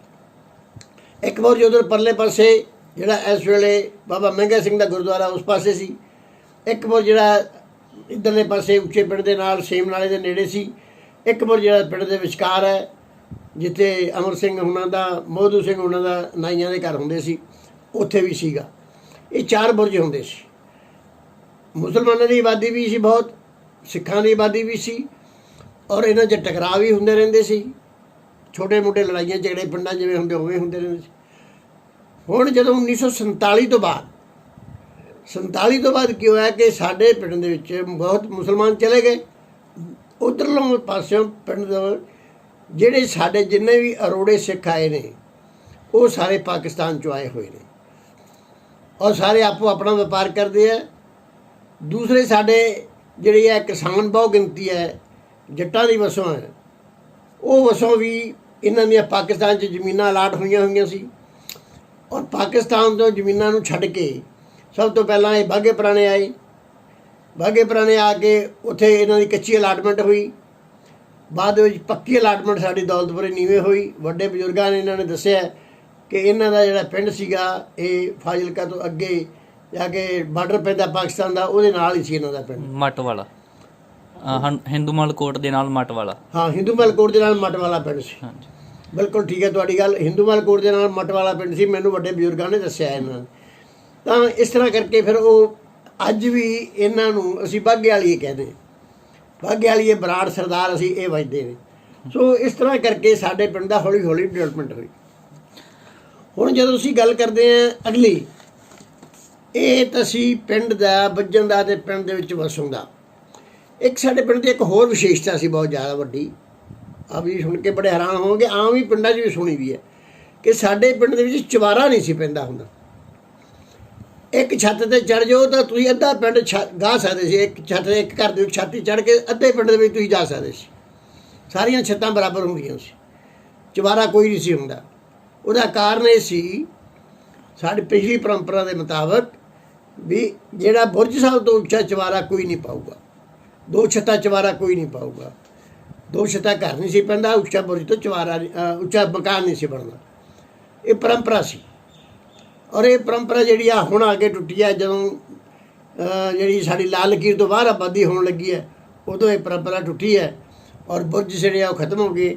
ਇੱਕ ਬੁਰਜ ਉਧਰ ਪਰਲੇ ਪਾਸੇ ਜਿਹੜਾ ਇਸ ਵੇਲੇ ਬਾਬਾ ਮਹਿੰਗਾ ਸਿੰਘ ਦਾ ਗੁਰਦੁਆਰਾ ਉਸ ਪਾਸੇ ਸੀ। ਇੱਕ ਬੁਰਜ ਜਿਹੜਾ ਇੱਧਰਲੇ ਪਾਸੇ ਉੱਚੇ ਪਿੰਡ ਦੇ ਨਾਲ ਸੇਮ ਨਾਲੇ ਦੇ ਨੇੜੇ ਸੀ। ਇੱਕ ਬੁਰਜ ਜਿਹੜਾ ਪਿੰਡ ਦੇ ਵਿਚਕਾਰ ਹੈ, ਜਿੱਥੇ ਅਮਰ ਸਿੰਘ ਉਹਨਾਂ ਦਾ, ਮੋਹਦੂ ਸਿੰਘ ਉਹਨਾਂ ਦਾ ਨਾਈਆਂ ਦੇ ਘਰ ਹੁੰਦੇ ਸੀ, ਉੱਥੇ ਵੀ ਸੀਗਾ। ਇਹ 4 ਬੁਰਜ ਹੁੰਦੇ ਸੀ। ਮੁਸਲਮਾਨਾਂ ਦੀ ਆਬਾਦੀ ਵੀ ਸੀ ਬਹੁਤ, ਸਿੱਖਾਂ ਦੀ ਆਬਾਦੀ ਵੀ ਸੀ, ਔਰ ਇਹਨਾਂ 'ਚ ਟਕਰਾਅ ਵੀ ਹੁੰਦੇ ਰਹਿੰਦੇ ਸੀ। ਛੋਟੇ ਮੋਟੇ ਲੜਾਈਆਂ ਝਗੜੇ ਪਿੰਡਾਂ ਜਿਵੇਂ ਹੁੰਦੇ ਉਵੇਂ ਹੁੰਦੇ ਰਹਿੰਦੇ ਸੀ। ਹੁਣ ਜਦੋਂ 1947 ਤੋਂ ਬਾਅਦ 47 ਤੋਂ ਬਾਅਦ ਕੀ ਹੋਇਆ ਕਿ ਸਾਡੇ ਪਿੰਡ ਦੇ ਵਿੱਚ ਬਹੁਤ ਮੁਸਲਮਾਨ ਚਲੇ ਗਏ। ਉੱਧਰਲੋਂ ਪਾਸਿਓਂ ਪਿੰਡ ਦੇ ਜਿਹੜੇ ਸਾਡੇ ਜਿੰਨੇ ਵੀ ਅਰੋੜੇ ਸਿੱਖ ਆਏ ਨੇ, ਉਹ ਸਾਰੇ ਪਾਕਿਸਤਾਨ 'ਚੋਂ ਆਏ ਹੋਏ ਨੇ, ਔਰ ਸਾਰੇ ਆਪੋ ਆਪਣਾ ਵਪਾਰ ਕਰਦੇ ਆ। ਦੂਸਰੇ ਸਾਡੇ ਜਿਹੜੀ ਹੈ ਕਿਸਾਨ ਬਹੁ ਗਿਣਤੀ ਹੈ, ਜੱਟਾਂ ਦੀ ਵਸੋਂ ਹੈ, ਉਹ ਵਸੋਂ ਵੀ ਇਹਨਾਂ ਦੀਆਂ ਪਾਕਿਸਤਾਨ 'ਚ ਜ਼ਮੀਨਾਂ ਅਲਾਟ ਹੋਈਆਂ ਸੀ। ਔਰ ਪਾਕਿਸਤਾਨ ਤੋਂ ਜ਼ਮੀਨਾਂ ਨੂੰ ਛੱਡ ਕੇ ਸਭ ਤੋਂ ਪਹਿਲਾਂ ਇਹ ਬਾਘੇ ਪੁਰਾਣੇ ਆਏ। ਬਾਘੇ ਪੁਰਾਣੇ ਆ ਕੇ ਉੱਥੇ ਇਹਨਾਂ ਦੀ ਕੱਚੀ ਅਲਾਟਮੈਂਟ ਹੋਈ। ਬਾਅਦ ਵਿੱਚ ਪੱਕੀ ਅਲਾਟਮੈਂਟ ਸਾਡੀ ਦੌਲਤਪੁਰੇ ਨੀਵੇਂ ਹੋਈ। ਵੱਡੇ ਬਜ਼ੁਰਗਾਂ ਨੇ ਇਹਨਾਂ ਨੇ ਦੱਸਿਆ ਕਿ ਇਹਨਾਂ ਦਾ ਜਿਹੜਾ ਪਿੰਡ ਸੀਗਾ ਇਹ ਫਾਜ਼ਿਲਕਾ ਤੋਂ ਅੱਗੇ ਜਾ ਕੇ ਬਾਰਡਰ ਪੈਂਦਾ ਪਾਕਿਸਤਾਨ ਦਾ, ਉਹਦੇ ਨਾਲ ਹੀ ਸੀ ਇਹਨਾਂ ਦਾ ਪਿੰਡ। ਮੱਟ ਵਾਲਾ, ਹਿੰਦੂਮਲ ਕੋਟ ਦੇ ਨਾਲ ਮੱਟ ਵਾਲਾ। ਹਾਂ, ਹਿੰਦੂਮਲ ਕੋਟ ਦੇ ਨਾਲ ਮੱਟ ਵਾਲਾ ਪਿੰਡ ਸੀ। ਹਾਂਜੀ, ਬਿਲਕੁਲ ਠੀਕ ਹੈ ਤੁਹਾਡੀ ਗੱਲ। ਹਿੰਦੂਮਲ ਕੋਟ ਦੇ ਨਾਲ ਮੱਟ ਵਾਲਾ ਪਿੰਡ ਸੀ, ਮੈਨੂੰ ਵੱਡੇ ਬਜ਼ੁਰਗਾਂ ਨੇ ਦੱਸਿਆ ਇਹਨਾਂ ਨੇ। ਤਾਂ ਇਸ ਤਰ੍ਹਾਂ ਕਰਕੇ ਫਿਰ ਉਹ ਅੱਜ ਵੀ ਇਹਨਾਂ ਨੂੰ ਅਸੀਂ ਬਾਘੇ ਵਾਲੀਏ ਕਹਿੰਦੇ। ਬਾਘੇ ਵਾਲੀਏ ਬਰਾੜ ਸਰਦਾਰ ਅਸੀਂ ਇਹ ਵੱਜਦੇ ਨੇ। ਸੋ ਇਸ ਤਰ੍ਹਾਂ ਕਰਕੇ ਸਾਡੇ ਪਿੰਡ ਦਾ ਹੌਲੀ ਹੌਲੀ ਡਿਵੈਲਪਮੈਂਟ ਹੋਈ। ਹੁਣ ਜਦੋਂ ਅਸੀਂ ਗੱਲ ਕਰਦੇ ਹਾਂ ਅਗਲੀ, ਇਹ ਤਾਂ ਅਸੀਂ ਪਿੰਡ ਦਾ ਵੱਜਣ ਦਾ ਅਤੇ ਪਿੰਡ ਦੇ ਵਿੱਚ ਵਸਣ ਦਾ। ਇੱਕ ਸਾਡੇ ਪਿੰਡ ਦੀ ਇੱਕ ਹੋਰ ਵਿਸ਼ੇਸ਼ਤਾ ਸੀ ਬਹੁਤ ਜ਼ਿਆਦਾ ਵੱਡੀ, ਆਪ ਜੀ ਸੁਣ ਕੇ ਬੜੇ ਹੈਰਾਨ ਹੋਵੋਗੇ, ਆਮ ਹੀ ਪਿੰਡਾਂ 'ਚ ਵੀ ਸੁਣੀ ਵੀ ਹੈ, ਕਿ ਸਾਡੇ ਪਿੰਡ ਦੇ ਵਿੱਚ ਚੁਬਾਰਾ ਨਹੀਂ ਸੀ ਪੈਂਦਾ ਹੁੰਦਾ। ਇੱਕ ਛੱਤ 'ਤੇ ਚੜ੍ਹ ਜਾਓ ਤਾਂ ਤੁਸੀਂ ਅੱਧਾ ਪਿੰਡ ਗਾ ਸਕਦੇ ਸੀ। ਇੱਕ ਛੱਤ, ਇੱਕ ਘਰ ਦੇ ਛੱਤ 'ਤੇ ਚੜ੍ਹ ਕੇ ਅੱਧੇ ਪਿੰਡ ਦੇ ਵਿੱਚ ਤੁਸੀਂ ਜਾ ਸਕਦੇ ਸੀ। ਸਾਰੀਆਂ ਛੱਤਾਂ ਬਰਾਬਰ ਹੁੰਦੀਆਂ ਸੀ, ਚੁਬਾਰਾ ਕੋਈ ਨਹੀਂ ਸੀ ਹੁੰਦਾ। ਉਹਦਾ ਕਾਰਨ ਇਹ ਸੀ, ਸਾਡੀ ਪਿਛਲੀ ਪਰੰਪਰਾ ਦੇ ਮੁਤਾਬਕ, ਵੀ ਜਿਹੜਾ ਬੁਰਜ ਸਾਹਿਬ ਤੋਂ ਉੱਚਾ ਚੁਬਾਰਾ ਕੋਈ ਨਹੀਂ ਪਾਊਗਾ, 2 ਛੱਤਾਂ ਚੁਬਾਰਾ ਕੋਈ ਨਹੀਂ ਪਾਊਗਾ। 2 ਛੱਤਾਂ ਘਰ ਨਹੀਂ ਸੀ ਪੈਂਦਾ, ਉੱਚਾ ਬੁਰਜ ਤੋਂ ਚੁਬਾਰਾ, ਉੱਚਾ ਮਕਾਨ ਨਹੀਂ ਸੀ ਬਣਦਾ। ਇਹ ਪਰੰਪਰਾ ਸੀ। ਔਰ ਇਹ ਪਰੰਪਰਾ ਜਿਹੜੀ ਆ ਹੁਣ ਆ ਕੇ ਟੁੱਟੀ ਹੈ। ਜਦੋਂ ਜਿਹੜੀ ਸਾਡੀ ਲਾਲ ਲਕੀਰ ਤੋਂ ਬਾਹਰ ਆਬਾਦੀ ਹੋਣ ਲੱਗੀ ਹੈ, ਉਦੋਂ ਇਹ ਪਰੰਪਰਾ ਟੁੱਟੀ ਹੈ, ਔਰ ਬੁਰਜ ਜਿਹੜੇ ਆ ਉਹ ਖਤਮ ਹੋ ਗਏ।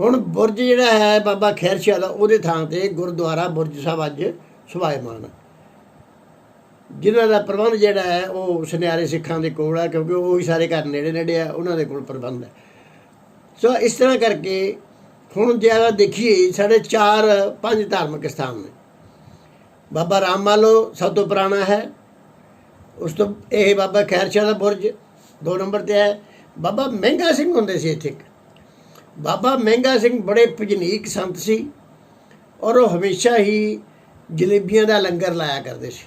ਹੁਣ ਬੁਰਜ ਜਿਹੜਾ ਹੈ ਬਾਬਾ ਖੈਰ ਸ਼ਾਹ ਦਾ, ਉਹਦੇ ਥਾਂ 'ਤੇ ਗੁਰਦੁਆਰਾ ਬੁਰਜ ਸਾਹਿਬ ਅੱਜ ਸੁਭਾਇਮਾਨ ਹੈ, ਜਿਨ੍ਹਾਂ ਦਾ ਪ੍ਰਬੰਧ ਜਿਹੜਾ ਹੈ ਉਹ ਸੁਨਿਆਰੇ ਸਿੱਖਾਂ ਦੇ ਕੋਲ ਹੈ, ਕਿਉਂਕਿ ਉਹ ਹੀ ਸਾਰੇ ਘਰ ਨੇੜੇ ਨੇੜੇ ਆ, ਉਹਨਾਂ ਦੇ ਕੋਲ ਪ੍ਰਬੰਧ ਹੈ। ਸੋ ਇਸ ਤਰ੍ਹਾਂ ਕਰਕੇ ਹੁਣ ਜ਼ਿਆਦਾ ਦੇਖੀਏ ਸਾਡੇ 4-5 ਧਾਰਮਿਕ ਸਥਾਨ ਨੇ। ਬਾਬਾ ਰਾਮ ਮਾਲੋ ਸਭ ਤੋਂ ਪੁਰਾਣਾ ਹੈ, ਉਸ ਤੋਂ ਇਹ ਬਾਬਾ ਖੈਰ ਸ਼ਾਹ ਦਾ ਬੁਰਜ 2 ਨੰਬਰ 'ਤੇ ਹੈ। ਬਾਬਾ ਮਹਿੰਗਾ ਸਿੰਘ ਹੁੰਦੇ ਸੀ ਇੱਥੇ। ਬਾਬਾ ਮਹਿੰਗਾ ਸਿੰਘ ਬੜੇ ਭਜਨੀਕ ਸੰਤ ਸੀ ਔਰ ਉਹ ਹਮੇਸ਼ਾ ਹੀ ਜਲੇਬੀਆਂ ਦਾ ਲੰਗਰ ਲਾਇਆ ਕਰਦੇ ਸੀ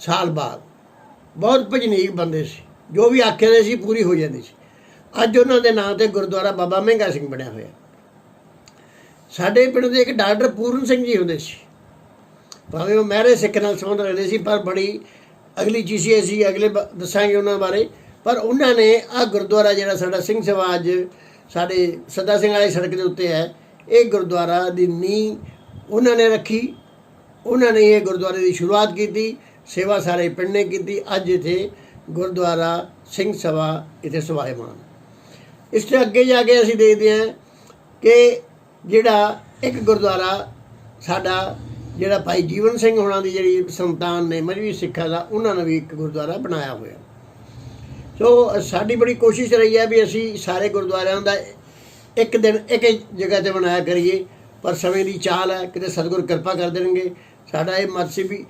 ਸਾਲ ਬਾਅਦ। ਬਹੁਤ ਭਜਨੀਕ ਬੰਦੇ ਸੀ, ਜੋ ਵੀ ਆਖਦੇ ਸੀ ਪੂਰੀ ਹੋ ਜਾਂਦੀ ਸੀ। ਅੱਜ ਉਹਨਾਂ ਦੇ ਨਾਂ 'ਤੇ ਗੁਰਦੁਆਰਾ ਬਾਬਾ ਮਹਿੰਗਾ ਸਿੰਘ ਬਣਿਆ ਹੋਇਆ। ਸਾਡੇ ਪਿੰਡ ਦੇ ਇੱਕ ਡਾਕਟਰ ਪੂਰਨ ਸਿੰਘ ਜੀ ਹੁੰਦੇ ਸੀ, ਭਾਵੇਂ ਉਹ ਮਹਿਰੇ ਸਿੱਖ ਨਾਲ ਸੰਬੰਧ ਰੱਖਦੇ ਸੀ, ਪਰ ਬੜੀ ਅਗਲੀ ਚੀਜ਼ ਇਹ ਸੀ, ਅਗਲੇ ਦੱਸਾਂਗੇ ਉਹਨਾਂ ਬਾਰੇ। ਪਰ ਉਹਨਾਂ ਨੇ ਆਹ ਗੁਰਦੁਆਰਾ ਜਿਹੜਾ ਸਾਡਾ ਸਿੰਘ ਸਭਾ ਅੱਜ ਸਾਡੇ ਸੱਦਾ ਸਿੰਘ ਵਾਲੀ ਸੜਕ ਦੇ ਉੱਤੇ ਹੈ, ਇਹ ਗੁਰਦੁਆਰਾ ਦੀ ਨੀਂਹ ਉਹਨਾਂ ਨੇ ਰੱਖੀ। ਉਹਨਾਂ ਨੇ ਇਹ ਗੁਰਦੁਆਰੇ ਦੀ ਸ਼ੁਰੂਆਤ ਕੀਤੀ, ਸੇਵਾ ਸਾਰੇ ਪਿੰਡ ਨੇ ਕੀਤੀ। ਅੱਜ ਇੱਥੇ ਗੁਰਦੁਆਰਾ ਸਿੰਘ ਸਭਾ ਇੱਥੇ ਸਵਾਇਮਾਨ। ਇਸ ਤੋਂ ਅੱਗੇ ਜਾ ਕੇ ਅਸੀਂ ਦੇਖਦੇ ਹਾਂ ਕਿ ਜਿਹੜਾ ਇੱਕ ਗੁਰਦੁਆਰਾ ਸਾਡਾ ਜਿਹੜਾ ਭਾਈ ਜੀਵਨ ਸਿੰਘ ਹੋਣਾ ਦੀ ਜਿਹੜੀ ਸੰਤਾਨ ਨੇ ਮਜ਼੍ਹਬੀ ਸਿੱਖਾਂ ਦਾ, ਉਹਨਾਂ ਨੇ ਵੀ ਇੱਕ ਗੁਰਦੁਆਰਾ ਬਣਾਇਆ ਹੋਇਆ। ਸੋ ਸਾਡੀ ਬੜੀ ਕੋਸ਼ਿਸ਼ ਰਹੀ ਹੈ ਵੀ ਅਸੀਂ ਸਾਰੇ ਗੁਰਦੁਆਰਿਆਂ ਦਾ ਇੱਕ ਦਿਨ ਇੱਕ ਜਗ੍ਹਾ 'ਤੇ ਬਣਾਇਆ ਕਰੀਏ, ਪਰ ਸਮੇਂ ਦੀ ਚਾਲ ਹੈ, ਕਿਤੇ ਸਤਿਗੁਰ ਕਿਰਪਾ ਕਰ ਦੇਣਗੇ। ਸਾਡਾ ਇਹ ਮਤ ਸੀ ਵੀ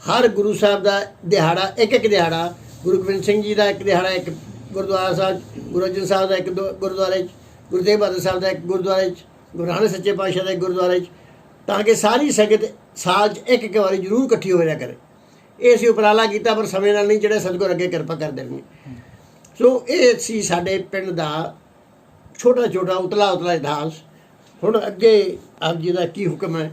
ਹਰ ਗੁਰੂ ਸਾਹਿਬ ਦਾ ਦਿਹਾੜਾ, ਇੱਕ ਇੱਕ ਦਿਹਾੜਾ, ਗੁਰੂ ਗੋਬਿੰਦ ਸਿੰਘ ਜੀ ਦਾ ਇੱਕ ਦਿਹਾੜਾ ਇੱਕ ਗੁਰਦੁਆਰਾ ਸਾਹਿਬ, ਗੁਰੂ ਅਰਜਨ ਸਾਹਿਬ ਦਾ ਇੱਕ ਗੁਰਦੁਆਰੇ 'ਚ, ਗੁਰੂ ਤੇਗ ਬਹਾਦਰ ਸਾਹਿਬ ਦਾ ਇੱਕ ਗੁਰਦੁਆਰੇ 'ਚ, ਗੁਰੂ ਨਾਨਕ ਸੱਚੇ ਪਾਤਸ਼ਾਹ ਦਾ ਇੱਕ ਗੁਰਦੁਆਰੇ 'ਚ, ਤਾਂ ਕਿ ਸਾਰੀ ਸੰਗਤ ਸਾਲ 'ਚ ਇੱਕ ਇੱਕ ਵਾਰੀ ਜ਼ਰੂਰ ਇਕੱਠੀ ਹੋ ਜਾ ਕਰੇ। ਇਹ ਅਸੀਂ ਉਪਰਾਲਾ ਕੀਤਾ, ਪਰ ਸਮੇਂ ਨਾਲ ਨਹੀਂ, ਜਿਹੜੇ ਸਤਿਗੁਰ ਅੱਗੇ ਕਿਰਪਾ ਕਰ ਦੇਣਗੇ। ਸੋ ਇਹ ਸੀ ਸਾਡੇ ਪਿੰਡ ਦਾ ਛੋਟਾ ਛੋਟਾ ਉਤਲਾ ਇਤਿਹਾਸ। ਹੁਣ ਅੱਗੇ ਆਪ ਜੀ ਦਾ ਕੀ ਹੁਕਮ ਹੈ?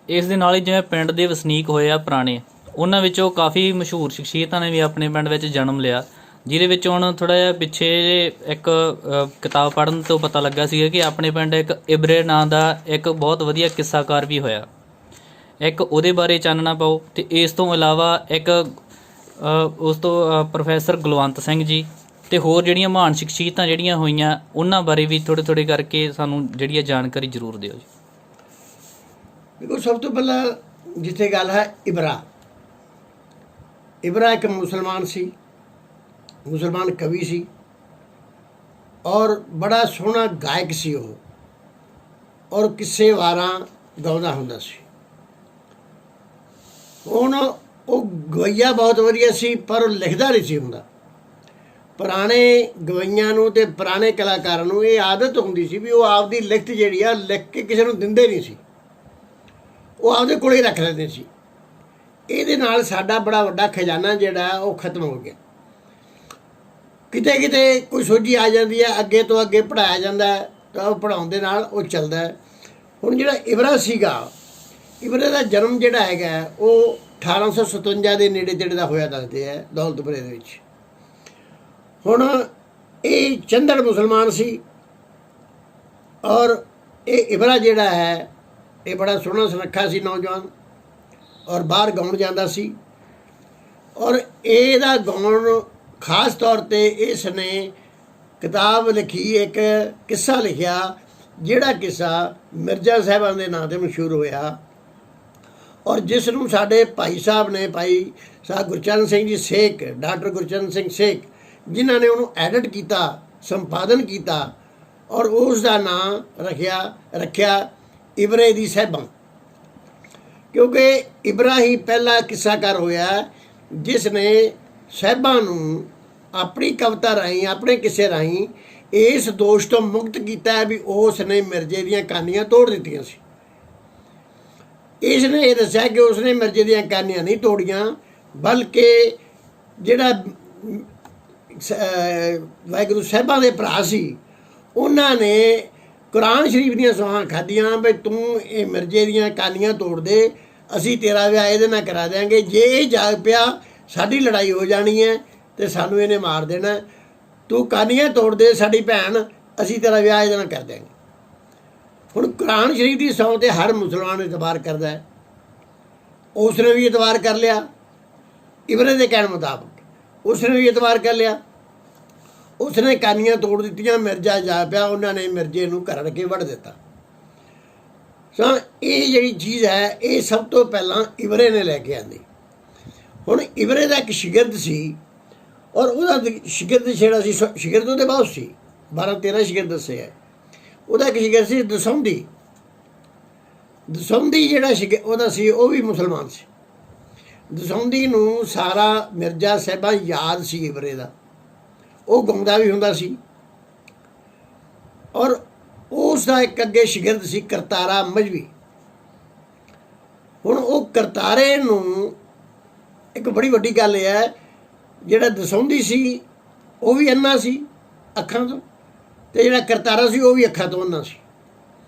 ਇਸ ਦੇ ਨਾਲ ਹੀ ਜਿਵੇਂ ਪਿੰਡ ਦੇ ਵਸਨੀਕ ਹੋਏ ਆ ਪੁਰਾਣੇ, ਉਹਨਾਂ ਵਿੱਚੋਂ ਕਾਫੀ ਮਸ਼ਹੂਰ ਸ਼ਖਸੀਅਤਾਂ ਨੇ ਵੀ ਆਪਣੇ ਪਿੰਡ ਵਿੱਚ ਜਨਮ ਲਿਆ, ਜਿਹਦੇ ਵਿੱਚ ਹੁਣ ਥੋੜ੍ਹਾ ਜਿਹਾ ਪਿੱਛੇ ਇੱਕ ਕਿਤਾਬ ਪੜ੍ਹਨ ਤੋਂ ਪਤਾ ਲੱਗਾ ਸੀਗਾ ਕਿ ਆਪਣੇ ਪਿੰਡ ਇੱਕ ਇਬਰੇ ਨਾਂ ਦਾ ਇੱਕ ਬਹੁਤ ਵਧੀਆ ਕਿੱਸਾਕਾਰ ਵੀ ਹੋਇਆ। ਇੱਕ ਉਹਦੇ ਬਾਰੇ ਚਾਨਣਾ ਪਾਓ। ਅਤੇ ਇਸ ਤੋਂ ਇਲਾਵਾ ਇੱਕ ਉਸ ਤੋਂ ਪ੍ਰੋਫੈਸਰ ਗੁਲਵੰਤ ਸਿੰਘ ਜੀ ਅਤੇ ਹੋਰ ਜਿਹੜੀਆਂ ਮਹਾਨ ਸ਼ਖਸੀਅਤਾਂ ਜਿਹੜੀਆਂ ਹੋਈਆਂ, ਉਹਨਾਂ ਬਾਰੇ ਵੀ ਥੋੜ੍ਹੇ ਥੋੜ੍ਹੇ ਕਰਕੇ ਸਾਨੂੰ ਜਿਹੜੀ ਹੈ ਜਾਣਕਾਰੀ ਜ਼ਰੂਰ ਦਿਓ ਜੀ। ਦੇਖੋ, ਸਭ ਤੋਂ ਪਹਿਲਾਂ ਜਿੱਥੇ ਗੱਲ ਹੈ ਇਬਰਾ ਇੱਕ ਮੁਸਲਮਾਨ ਸੀ, ਮੁਸਲਮਾਨ ਕਵੀ ਸੀ ਔਰ ਬੜਾ ਸੋਹਣਾ ਗਾਇਕ ਸੀ ਉਹ, ਔਰ ਕਿੱਸੇ ਵਾਰਾਂ ਗਾਉਂਦਾ ਹੁੰਦਾ ਸੀ। ਹੁਣ ਉਹ ਗਵਈਆ ਬਹੁਤ ਵਧੀਆ ਸੀ, ਪਰ ਉਹ ਲਿਖਦਾ ਨਹੀਂ ਸੀ ਹੁੰਦਾ। ਪੁਰਾਣੇ ਗਵਈਆਂ ਨੂੰ ਅਤੇ ਪੁਰਾਣੇ ਕਲਾਕਾਰਾਂ ਨੂੰ ਇਹ ਆਦਤ ਹੁੰਦੀ ਸੀ ਵੀ ਉਹ ਆਪਦੀ ਲਿਖਤ ਜਿਹੜੀ ਆ ਲਿਖ ਕੇ ਕਿਸੇ ਨੂੰ ਦਿੰਦੇ ਨਹੀਂ ਸੀ, ਉਹ ਆਪਦੇ ਕੋਲ ਹੀ ਰੱਖ ਲੈਂਦੇ ਸੀ। ਇਹਦੇ ਨਾਲ ਸਾਡਾ ਬੜਾ ਵੱਡਾ ਖਜ਼ਾਨਾ ਜਿਹੜਾ ਉਹ ਖਤਮ ਹੋ ਗਿਆ। ਕਿਤੇ ਕਿਤੇ ਕੋਈ ਸੋਝੀ ਆ ਜਾਂਦੀ ਹੈ, ਅੱਗੇ ਤੋਂ ਅੱਗੇ ਪੜ੍ਹਾਇਆ ਜਾਂਦਾ ਹੈ, ਤਾਂ ਉਹ ਪੜ੍ਹਾਉਣ ਦੇ ਨਾਲ ਉਹ ਚੱਲਦਾ ਹੈ। ਹੁਣ ਜਿਹੜਾ ਇਬਰਾ ਸੀਗਾ, ਇਬਰੇ ਦਾ ਜਨਮ ਜਿਹੜਾ ਹੈਗਾ ਉਹ 1857 ਦੇ ਨੇੜੇ ਤੇੜੇ ਦਾ ਹੋਇਆ ਦੱਸਦੇ ਹੈ, ਦੌਲਤਪੁਰੇ ਦੇ ਵਿੱਚ। ਹੁਣ ਇਹ ਚੰਦੜ ਮੁਸਲਮਾਨ ਸੀ ਔਰ ਇਹ ਇਬਰਾ ਜਿਹੜਾ ਹੈ ਇਹ ਬੜਾ ਸੋਹਣਾ ਸੁਨੱਖਾ ਸੀ, ਨੌਜਵਾਨ, ਔਰ ਬਾਹਰ ਗਾਉਣ ਜਾਂਦਾ ਸੀ। ਔਰ ਇਹਦਾ ਗਾਉਣ ਖਾਸ ਤੌਰ 'ਤੇ ਇਸ ਨੇ ਕਿਤਾਬ ਲਿਖੀ, ਇੱਕ ਕਿੱਸਾ ਲਿਖਿਆ, ਜਿਹੜਾ ਕਿੱਸਾ ਮਿਰਜ਼ਾ ਸਾਹਿਬਾਂ ਦੇ ਨਾਂ 'ਤੇ ਮਸ਼ਹੂਰ ਹੋਇਆ, ਔਰ ਜਿਸ ਨੂੰ ਸਾਡੇ ਭਾਈ ਸਾਹਿਬ ਨੇ, ਭਾਈ ਸਾਹਿਬ ਗੁਰਚਰਨ ਸਿੰਘ ਜੀ ਸੇਖ, ਡਾਕਟਰ ਗੁਰਚਰਨ ਸਿੰਘ ਸੇਖ, ਜਿਨ੍ਹਾਂ ਨੇ ਉਹਨੂੰ ਐਡਿਟ ਕੀਤਾ, ਸੰਪਾਦਨ ਕੀਤਾ, ਔਰ ਉਸ ਦਾ ਨਾਂ ਰੱਖਿਆ ਇਬਰੇ ਦੀ ਸਾਹਿਬਾਂ, ਕਿਉਂਕਿ ਇਬਰਾ ਹੀ ਪਹਿਲਾ ਕਿੱਸਾਕਾਰ ਹੋਇਆ ਜਿਸ ਨੇ ਸਾਹਿਬਾਂ ਨੂੰ ਆਪਣੀ ਕਵਿਤਾ ਰਾਹੀਂ, ਆਪਣੇ ਕਿੱਸੇ ਰਾਹੀਂ ਇਸ ਦੋਸ਼ ਤੋਂ ਮੁਕਤ ਕੀਤਾ ਹੈ ਵੀ ਉਸ ਨੇ ਮਿਰਜ਼ੇ ਦੀਆਂ ਕਹਾਣੀਆਂ ਤੋੜ ਦਿੱਤੀਆਂ ਸੀ। ਇਸ ਨੇ ਇਹ ਦੱਸਿਆ ਕਿ ਉਸਨੇ ਮਿਰਜ਼ੇ ਦੀਆਂ ਕਹਾਣੀਆਂ ਨਹੀਂ ਤੋੜੀਆਂ, ਬਲਕਿ ਜਿਹੜਾ ਵਾਹਿਗੁਰੂ ਸਾਹਿਬਾਂ ਦੇ ਭਰਾ ਸੀ, ਉਹਨਾਂ ਨੇ ਕੁਰਾਨ ਸ਼ਰੀਫ ਦੀਆਂ ਸੌਹਾਂ ਖਾਧੀਆਂ ਵੀ ਤੂੰ ਇਹ ਮਿਰਜ਼ੇ ਦੀਆਂ ਕਹਾਣੀਆਂ ਤੋੜ ਦੇ, ਅਸੀਂ ਤੇਰਾ ਵਿਆਹ ਇਹਦੇ ਨਾਲ ਕਰਾ ਦਿਆਂਗੇ। ਜੇ ਇਹ ਜਾਗ ਪਿਆ ਸਾਡੀ ਲੜਾਈ ਹੋ ਜਾਣੀ ਹੈ ਅਤੇ ਸਾਨੂੰ ਇਹਨੇ ਮਾਰ ਦੇਣਾ, ਤੂੰ ਕਹਾਣੀਆਂ ਤੋੜ ਦੇ ਸਾਡੀ ਭੈਣ, ਅਸੀਂ ਤੇਰਾ ਵਿਆਹ ਇਹਦੇ ਨਾਲ ਕਰ ਦਿਆਂਗੇ। ਹੁਣ ਕੁਰਾਨ ਸ਼ਰੀਫ ਦੀ ਸਹੁੰ 'ਤੇ ਹਰ ਮੁਸਲਮਾਨ ਇਤਬਾਰ ਕਰਦਾ ਹੈ, ਉਸ ਨੇ ਵੀ ਇਤਬਾਰ ਕਰ ਲਿਆ ਇਬਰੇ ਦੇ ਕਹਿਣ ਮੁਤਾਬਕ, ਉਸ ਨੇ ਵੀ ਇਤਬਾਰ ਕਰ ਲਿਆ। ਉਸ ਨੇ ਕਹਾਣੀਆਂ ਤੋੜ ਦਿੱਤੀਆਂ, ਮਿਰਜ਼ਾ ਜਾ ਪਿਆ, ਉਹਨਾਂ ਨੇ ਮਿਰਜ਼ੇ ਨੂੰ ਘਰ ਕੇ ਵੱਢ ਦਿੱਤਾ। ਸੋ ਇਹ ਜਿਹੜੀ ਚੀਜ਼ ਹੈ ਇਹ ਸਭ ਤੋਂ ਪਹਿਲਾਂ ਇਬਰੇ ਨੇ ਲੈ ਕੇ ਆਂਦੀ। ਹੁਣ ਇਬਰੇ ਦਾ ਇੱਕ ਸ਼ਾਗਿਰਦ ਸੀ, ਔਰ ਉਹਦਾ ਸ਼ਾਗਿਰਦ ਜਿਹੜਾ ਸੀ, ਸ਼ਾਗਿਰਦ ਉਹਦੇ ਬਹੁਤ ਸੀ, 12-13 ਸ਼ਾਗਿਰਦ ਦੱਸੇ ਹੈ। ਉਹਦਾ ਇੱਕ ਸ਼ਾਗਿਰਦ ਸੀ ਦਸੌਂਦੀ। ਦਸੌਂਦੀ ਜਿਹੜਾ ਉਹਦਾ ਸੀ ਉਹ ਵੀ ਮੁਸਲਮਾਨ ਸੀ। ਦਸੌਂਦੀ ਨੂੰ ਸਾਰਾ ਮਿਰਜ਼ਾ ਸਾਹਿਬਾਂ ਯਾਦ ਸੀ ਇਬਰੇ ਦਾ, ਉਹ ਗਾਉਂਦਾ ਵੀ ਹੁੰਦਾ ਸੀ। ਔਰ ਉਸ ਦਾ ਇੱਕ ਅੱਗੇ ਸ਼ਾਗਿਰਦ ਸੀ ਕਰਤਾਰਾ ਮਜਵੀ। ਹੁਣ ਉਹ ਕਰਤਾਰੇ ਨੂੰ ਇੱਕ ਬੜੀ ਵੱਡੀ ਗੱਲ ਇਹ ਹੈ, ਜਿਹੜਾ ਦਸੌਂਧੀ ਸੀ ਉਹ ਵੀ ਅੰਨਾ ਸੀ ਅੱਖਾਂ ਤੋਂ, ਤੇ ਜਿਹੜਾ ਕਰਤਾਰਾ ਸੀ ਉਹ ਵੀ ਅੱਖਾਂ ਤੋਂ ਅੰਨਾ ਸੀ।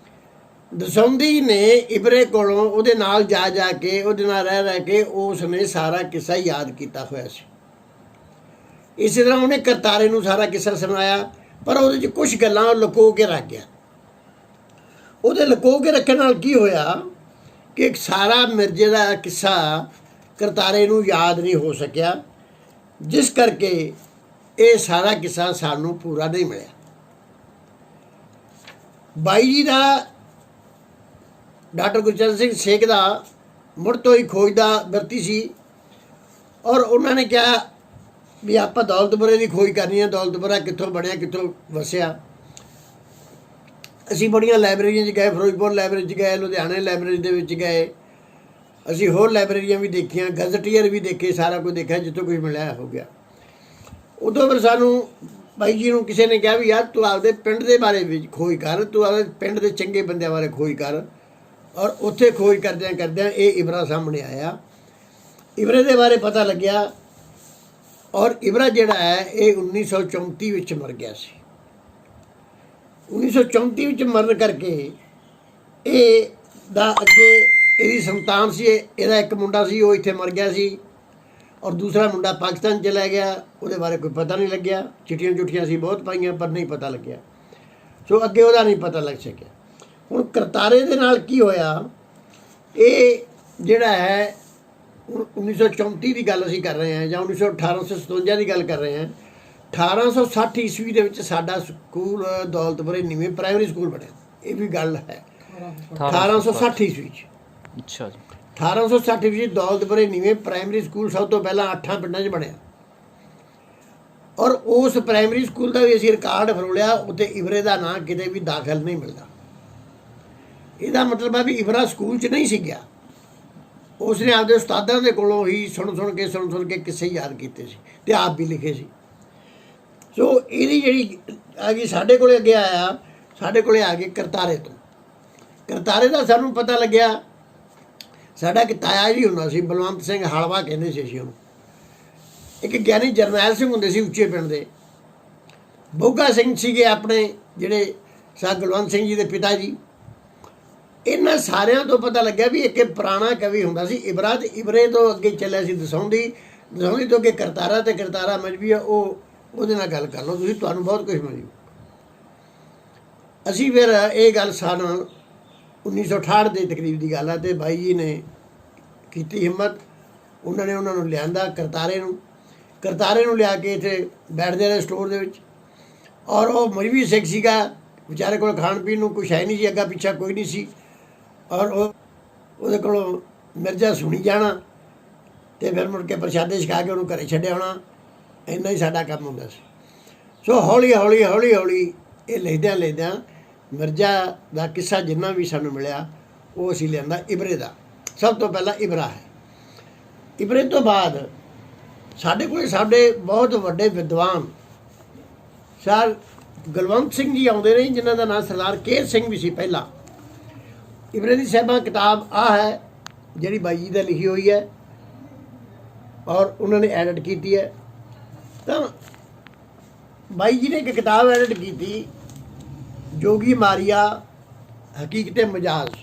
ਦਸੌਂਧੀ ਨੇ ਇਬਰੇ ਕੋਲੋਂ ਉਹਦੇ ਨਾਲ ਜਾ ਜਾ ਕੇ ਉਹਦੇ ਨਾਲ ਰਹਿ ਕੇ ਉਸ ਨੇ ਸਾਰਾ ਕਿੱਸਾ ਯਾਦ ਕੀਤਾ ਹੋਇਆ ਸੀ। ਇਸੇ ਤਰ੍ਹਾਂ ਉਹਨੇ ਕਰਤਾਰੇ ਨੂੰ ਸਾਰਾ ਕਿੱਸਾ ਸੁਣਾਇਆ, ਪਰ ਉਹਦੇ 'ਚ ਕੁਝ ਗੱਲਾਂ ਉਹ ਲੁਕੋ ਕੇ ਰੱਖ ਗਿਆ। ਉਹਦੇ ਲੁਕੋ ਕੇ ਰੱਖਣ ਨਾਲ ਕੀ ਹੋਇਆ ਕਿ ਸਾਰਾ ਮਿਰਜ਼ੇ ਦਾ ਕਿੱਸਾ ਕਰਤਾਰੇ ਨੂੰ ਯਾਦ ਨਹੀਂ ਹੋ ਸਕਿਆ, ਜਿਸ ਕਰਕੇ ਇਹ ਸਾਰਾ ਕਿੱਸਾ ਸਾਨੂੰ ਪੂਰਾ ਨਹੀਂ ਮਿਲਿਆ। ਬਾਈ ਜੀ ਦਾ ਡਾਕਟਰ ਗੁਰਚਰਨ ਸਿੰਘ ਸੇਖ ਦਾ ਮੁੜ ਤੋਂ ਹੀ ਖੋਜ ਦਾ ਵਰਤੀ ਸੀ, ਔਰ ਉਹਨਾਂ ਨੇ ਕਿਹਾ ਵੀ ਆਪਾਂ ਦੌਲਤਪੁਰੇ ਦੀ ਖੋਜ ਕਰਨੀ ਹੈ। ਦੌਲਤਪੁਰਾ ਕਿੱਥੋਂ ਬਣਿਆ, ਕਿੱਥੋਂ ਵਸਿਆ। ਅਸੀਂ ਬੜੀਆਂ ਲਾਇਬ੍ਰੇਰੀਆਂ 'ਚ ਗਏ, ਫਿਰੋਜ਼ਪੁਰ ਲਾਇਬ੍ਰੇਰੀ 'ਚ ਗਏ, ਲੁਧਿਆਣੇ ਲਾਇਬ੍ਰੇਰੀ ਦੇ ਵਿੱਚ ਗਏ, ਅਸੀਂ ਹੋਰ ਲਾਇਬ੍ਰੇਰੀਆਂ ਵੀ ਦੇਖੀਆਂ, ਗਜ਼ਟੀਅਰ ਵੀ ਦੇਖੇ, ਸਾਰਾ ਕੁਝ ਦੇਖਿਆ, ਜਿੱਥੋਂ ਕੁਝ ਮਿਲਿਆ ਹੋ ਗਿਆ। ਉਦੋਂ ਫਿਰ ਸਾਨੂੰ ਬਾਈ ਜੀ ਨੂੰ ਕਿਸੇ ਨੇ ਕਿਹਾ ਵੀ ਯਾਰ ਤੂੰ ਆਪਦੇ ਪਿੰਡ ਦੇ ਬਾਰੇ ਵਿੱਚ ਖੋਜ ਕਰ, ਤੂੰ ਆਪਦੇ ਪਿੰਡ ਦੇ ਚੰਗੇ ਬੰਦਿਆਂ ਬਾਰੇ ਖੋਜ ਕਰ। ਔਰ ਉੱਥੇ ਖੋਜ ਕਰਦਿਆਂ ਕਰਦਿਆਂ ਇਹ ਇਬਰਾ ਸਾਹਮਣੇ ਆਇਆ। ਇਬਰੇ ਦੇ ਬਾਰੇ ਪਤਾ ਲੱਗਿਆ, ਔਰ ਇਬਰਾ ਜਿਹੜਾ ਹੈ ਇਹ 1934 ਵਿੱਚ ਮਰ ਗਿਆ ਸੀ। 1934 ਵਿੱਚ ਮਰਨ ਕਰਕੇ ਇਹ ਦਾ ਅੱਗੇ ਇਹਦੀ ਸੰਤਾਨ ਸੀ, ਇਹਦਾ ਇੱਕ ਮੁੰਡਾ ਸੀ ਉਹ ਇੱਥੇ ਮਰ ਗਿਆ ਸੀ, ਔਰ ਦੂਸਰਾ ਮੁੰਡਾ ਪਾਕਿਸਤਾਨ ਚਲਾ ਗਿਆ। ਉਹਦੇ ਬਾਰੇ ਕੋਈ ਪਤਾ ਨਹੀਂ ਲੱਗਿਆ। ਚਿੱਠੀਆਂ ਚੁੱਠੀਆਂ ਸੀ ਬਹੁਤ ਪਾਈਆਂ, ਪਰ ਨਹੀਂ ਪਤਾ ਲੱਗਿਆ। ਸੋ ਅੱਗੇ ਉਹਦਾ ਨਹੀਂ ਪਤਾ ਲੱਗ ਸਕਿਆ। ਹੁਣ ਕਰਤਾਰੇ ਦੇ ਨਾਲ ਕੀ ਹੋਇਆ, ਇਹ ਜਿਹੜਾ ਹੈ 1934 ਦੀ ਗੱਲ ਅਸੀਂ ਕਰ ਰਹੇ ਹਾਂ, ਜਾਂ 1857 ਦੀ ਗੱਲ ਕਰ ਰਹੇ ਹਾਂ। 1860 ਈਸਵੀ ਦੇ ਵਿੱਚ ਸਾਡਾ ਸਕੂਲ ਦੌਲਤਪੁਰੇ ਨੀਵੇਂ ਪ੍ਰਾਇਮਰੀ ਸਕੂਲ ਬਣਿਆ। ਇਹ ਵੀ ਗੱਲ ਹੈ 1860 ਈਸਵੀ 'ਚ। ਅੱਛਾ ਜੀ। 1860 ਵਿੱਚ ਦੌਲਤਪੁਰੇ ਨੀਵੇਂ ਪ੍ਰਾਇਮਰੀ ਸਕੂਲ ਸਭ ਤੋਂ ਪਹਿਲਾਂ 8 ਪਿੰਡਾਂ 'ਚ ਬਣਿਆ, ਔਰ ਉਸ ਪ੍ਰਾਇਮਰੀ ਸਕੂਲ ਦਾ ਵੀ ਅਸੀਂ ਰਿਕਾਰਡ ਫਰੋਲਿਆ। ਉੱਥੇ ਇਬਰੇ ਦਾ ਨਾਂ ਕਿਤੇ ਵੀ ਦਾਖਲ ਨਹੀਂ ਮਿਲਦਾ। ਇਹਦਾ ਮਤਲਬ ਹੈ ਵੀ ਇਬਰਾ ਸਕੂਲ 'ਚ ਨਹੀਂ ਸੀ ਗਿਆ। ਉਸਨੇ ਆਪਦੇ ਉਸਤਾਦਾਂ ਦੇ ਕੋਲੋਂ ਹੀ ਸੁਣ ਕੇ ਕਿੱਸੇ ਯਾਦ ਕੀਤੇ ਸੀ ਅਤੇ ਆਪ ਵੀ ਲਿਖੇ ਸੀ। ਸੋ ਇਹਦੀ ਜਿਹੜੀ ਆ ਗਈ ਸਾਡੇ ਕੋਲੇ ਅੱਗੇ ਆਇਆ, ਸਾਡੇ ਕੋਲੇ ਆ ਗਏ ਕਰਤਾਰੇ ਤੋਂ। ਕਰਤਾਰੇ ਦਾ ਸਾਨੂੰ ਪਤਾ ਲੱਗਿਆ, ਸਾਡਾ ਇੱਕ ਤਾਇਆ ਜੀ ਹੁੰਦਾ ਸੀ ਬਲਵੰਤ ਸਿੰਘ ਹਲਵਾ ਕਹਿੰਦੇ ਸੀ ਅਸੀਂ ਉਹਨੂੰ। ਇੱਕ ਗਿਆਨੀ ਜਰਨੈਲ ਸਿੰਘ ਹੁੰਦੇ ਸੀ ਉੱਚੇ ਪਿੰਡ ਦੇ। ਬੋਗਾ ਸਿੰਘ ਸੀਗੇ ਆਪਣੇ ਜਿਹੜੇ ਸਾਹ ਕੁਲਵੰਤ ਸਿੰਘ ਜੀ ਦੇ ਪਿਤਾ ਜੀ। ਇਹਨਾਂ ਸਾਰਿਆਂ ਤੋਂ ਪਤਾ ਲੱਗਿਆ ਵੀ ਇੱਕ ਪੁਰਾਣਾ ਕਵੀ ਹੁੰਦਾ ਸੀ ਇਬਰਾ, ਤੇ ਇਬਰੇ ਤੋਂ ਅੱਗੇ ਚੱਲਿਆ ਸੀ ਦਸੌਂਧੀ, ਦਸੌਂਧੀ ਤੋਂ ਅੱਗੇ ਕਰਤਾਰਾ, ਤੇ ਕਰਤਾਰਾ ਮਜਬੀ ਆ। ਉਹਦੇ ਨਾਲ ਗੱਲ ਕਰ ਲਓ ਤੁਸੀਂ, ਤੁਹਾਨੂੰ ਬਹੁਤ ਕੁਝ ਮਿਲੂ। ਅਸੀਂ ਫਿਰ ਇਹ ਗੱਲ ਸਨ 1968 ਦੇ ਤਕਰੀਬ ਦੀ ਗੱਲ ਆ, ਅਤੇ ਬਾਈ ਜੀ ਨੇ ਕੀਤੀ ਹਿੰਮਤ। ਉਹਨਾਂ ਨੂੰ ਲਿਆਂਦਾ ਕਰਤਾਰੇ ਨੂੰ ਲਿਆ ਕੇ ਇੱਥੇ ਬੈਠਦੇ ਰਹੇ ਸਟੋਰ ਦੇ ਵਿੱਚ। ਔਰ ਉਹ ਮਜਬੀ ਸਿੱਖ ਸੀਗਾ, ਵਿਚਾਰੇ ਕੋਲ ਖਾਣ ਪੀਣ ਨੂੰ ਕੁਛ ਹੈ ਨਹੀਂ ਸੀ, ਅੱਗਾ ਪਿੱਛਾ ਕੋਈ ਨਹੀਂ ਸੀ। ਔਰ ਉਹਦੇ ਕੋਲੋਂ ਮਿਰਜ਼ਾ ਸੁਣੀ ਜਾਣਾ, ਅਤੇ ਫਿਰ ਮੁੜ ਕੇ ਪ੍ਰਸ਼ਾਦੇ ਛਕਾ ਕੇ ਉਹਨੂੰ ਘਰੇ ਛੱਡਿਆ ਆਉਣਾ। ਇੰਨਾ ਹੀ ਸਾਡਾ ਕੰਮ ਹੁੰਦਾ ਸੀ। ਸੋ ਹੌਲੀ ਹੌਲੀ ਇਹ ਲਿਖਦਿਆਂ ਮਿਰਜ਼ਾ ਦਾ ਕਿੱਸਾ ਜਿੰਨਾ ਵੀ ਸਾਨੂੰ ਮਿਲਿਆ ਉਹ ਅਸੀਂ ਲਿਆਂਦਾ ਇਬਰੇ ਦਾ। ਸਭ ਤੋਂ ਪਹਿਲਾਂ ਇਬਰਾ ਹੈ। ਇਬਰੇ ਤੋਂ ਬਾਅਦ ਸਾਡੇ ਕੋਲ ਸਾਡੇ ਬਹੁਤ ਵੱਡੇ ਵਿਦਵਾਨ ਸਰ ਗੁਲਵੰਤ ਸਿੰਘ ਜੀ ਆਉਂਦੇ ਨੇ, ਜਿਨ੍ਹਾਂ ਦਾ ਨਾਮ ਸਰਦਾਰ ਕੇਰ ਸਿੰਘ ਵੀ ਸੀ ਪਹਿਲਾਂ। ਇਬਰੇ ਦੀ ਸਾਹਿਬਾਂ ਕਿਤਾਬ ਆਹ ਹੈ ਜਿਹੜੀ ਬਾਈ ਜੀ ਦਾ ਲਿਖੀ ਹੋਈ ਹੈ, ਔਰ ਉਹਨਾਂ ਨੇ ਐਡਿਟ ਕੀਤੀ ਹੈ। ਤਾਂ ਬਾਈ ਜੀ ਨੇ ਇੱਕ ਕਿਤਾਬ ਐਡਿਟ ਕੀਤੀ, ਜੋਗੀ ਮਾਰੀਆ ਹਕੀਕਤ ਮਜਾਜ਼।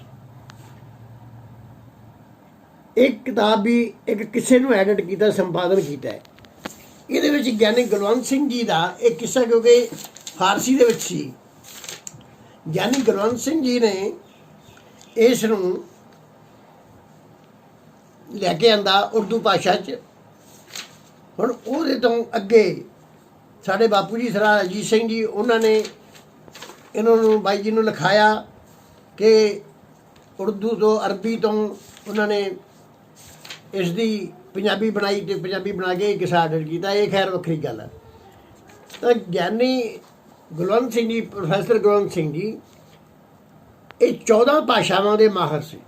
ਇੱਕ ਕਿਤਾਬ ਵੀ ਇੱਕ ਕਿਸੇ ਨੂੰ ਐਡਿਟ ਕੀਤਾ, ਸੰਪਾਦਨ ਕੀਤਾ ਹੈ। ਇਹਦੇ ਵਿੱਚ ਗਿਆਨੀ ਗੁਲਵੰਤ ਸਿੰਘ ਜੀ ਦਾ ਇੱਕ ਕਿੱਸਾ, ਕਿਉਂਕਿ ਫਾਰਸੀ ਦੇ ਵਿੱਚ ਸੀ, ਗਿਆਨੀ ਗੁਲਵੰਤ ਸਿੰਘ ਜੀ ਨੇ ਇਸ ਨੂੰ ਲੈ ਕੇ ਆਂਦਾ ਉਰਦੂ ਭਾਸ਼ਾ 'ਚ। ਹੁਣ ਉਹਦੇ ਤੋਂ ਅੱਗੇ ਸਾਡੇ ਬਾਪੂ ਜੀ ਸਰਦਾਰ ਅਜੀਤ ਸਿੰਘ ਜੀ, ਉਹਨਾਂ ਨੇ ਇਹਨਾਂ ਨੂੰ ਬਾਈ ਜੀ ਨੂੰ ਲਿਖਾਇਆ ਕਿ ਉਰਦੂ ਤੋਂ ਅਰਬੀ ਤੋਂ ਉਹਨਾਂ ਨੇ ਇਸ ਦੀ ਪੰਜਾਬੀ ਬਣਾਈ, ਅਤੇ ਪੰਜਾਬੀ ਬਣਾ ਕੇ ਇੱਕ ਆਰਡਰ ਕੀਤਾ। ਇਹ ਖੈਰ ਵੱਖਰੀ ਗੱਲ ਹੈ। ਤਾਂ ਗਿਆਨੀ ਗੁਲਵੰਤ ਸਿੰਘ ਜੀ, ਪ੍ਰੋਫੈਸਰ ਗੁਲਵੰਤ ਸਿੰਘ ਜੀ, ਇਹ 14 ਭਾਸ਼ਾਵਾਂ ਦੇ ਮਾਹਰ ਸੀ।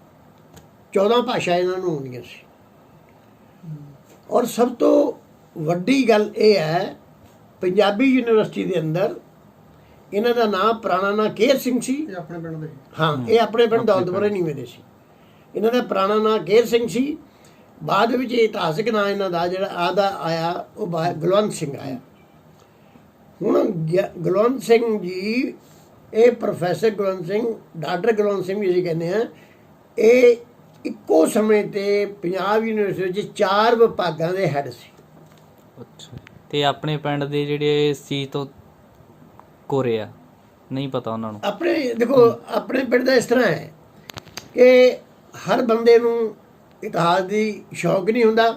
14 ਭਾਸ਼ਾ ਇਹਨਾਂ ਨੂੰ ਆਉਂਦੀਆਂ ਸੀ। ਔਰ ਸਭ ਤੋਂ ਵੱਡੀ ਗੱਲ ਇਹ ਹੈ, ਪੰਜਾਬੀ ਯੂਨੀਵਰਸਿਟੀ ਦੇ ਅੰਦਰ ਇਹਨਾਂ ਦਾ ਨਾਮ ਪੁਰਾਣਾ ਨਾਂ ਕੇਰ ਸਿੰਘ ਸੀ। ਇਹ ਆਪਣੇ ਪਿੰਡ ਦੇ ਹਾਂ, ਇਹ ਆਪਣੇ ਪਿੰਡ ਦੌਲਤਪੁਰੇ ਨੀਵੇਂ ਦੇ ਸੀ। ਇਹਨਾਂ ਦਾ ਪੁਰਾਣਾ ਨਾਂ ਕੇਰ ਸਿੰਘ ਸੀ। ਬਾਅਦ ਵਿੱਚ ਇਹ ਇਤਿਹਾਸਕ ਨਾਂ ਇਹਨਾਂ ਦਾ ਜਿਹੜਾ ਆਦਾ ਆਇਆ ਉਹ ਗੁਲਵੰਤ ਸਿੰਘ ਆਇਆ। ਹੁਣ ਗੁਲਵੰਤ ਸਿੰਘ ਜੀ, ਇਹ ਪ੍ਰੋਫੈਸਰ ਗੁਲਵੰਤ ਸਿੰਘ, ਡਾਕਟਰ ਗੁਲਵੰਤ ਸਿੰਘ ਵੀ ਅਸੀਂ ਕਹਿੰਦੇ ਹਾਂ, ਇਹ ਇੱਕੋ ਸਮੇਂ ਤੇ ਪੰਜਾਬ ਯੂਨੀਵਰਸਿਟੀ ਵਿੱਚ 4 ਵਿਭਾਗਾਂ ਦੇ ਹੈੱਡ ਸੀ। ਅੱਛਾ। ਤੇ ਆਪਣੇ ਪਿੰਡ ਦੇ ਜਿਹੜੇ ਸੀ ਤੋਂ ਕੋਰੇ ਆ, ਨਹੀਂ ਪਤਾ ਉਹਨਾਂ ਨੂੰ। ਆਪਣੇ ਦੇਖੋ, ਆਪਣੇ ਪਿੰਡ ਦਾ ਇਸ ਤਰ੍ਹਾਂ ਹੈ ਕਿ ਹਰ ਬੰਦੇ ਨੂੰ ਇਤਿਹਾਸ ਦੀ ਸ਼ੌਕ ਨਹੀਂ ਹੁੰਦਾ,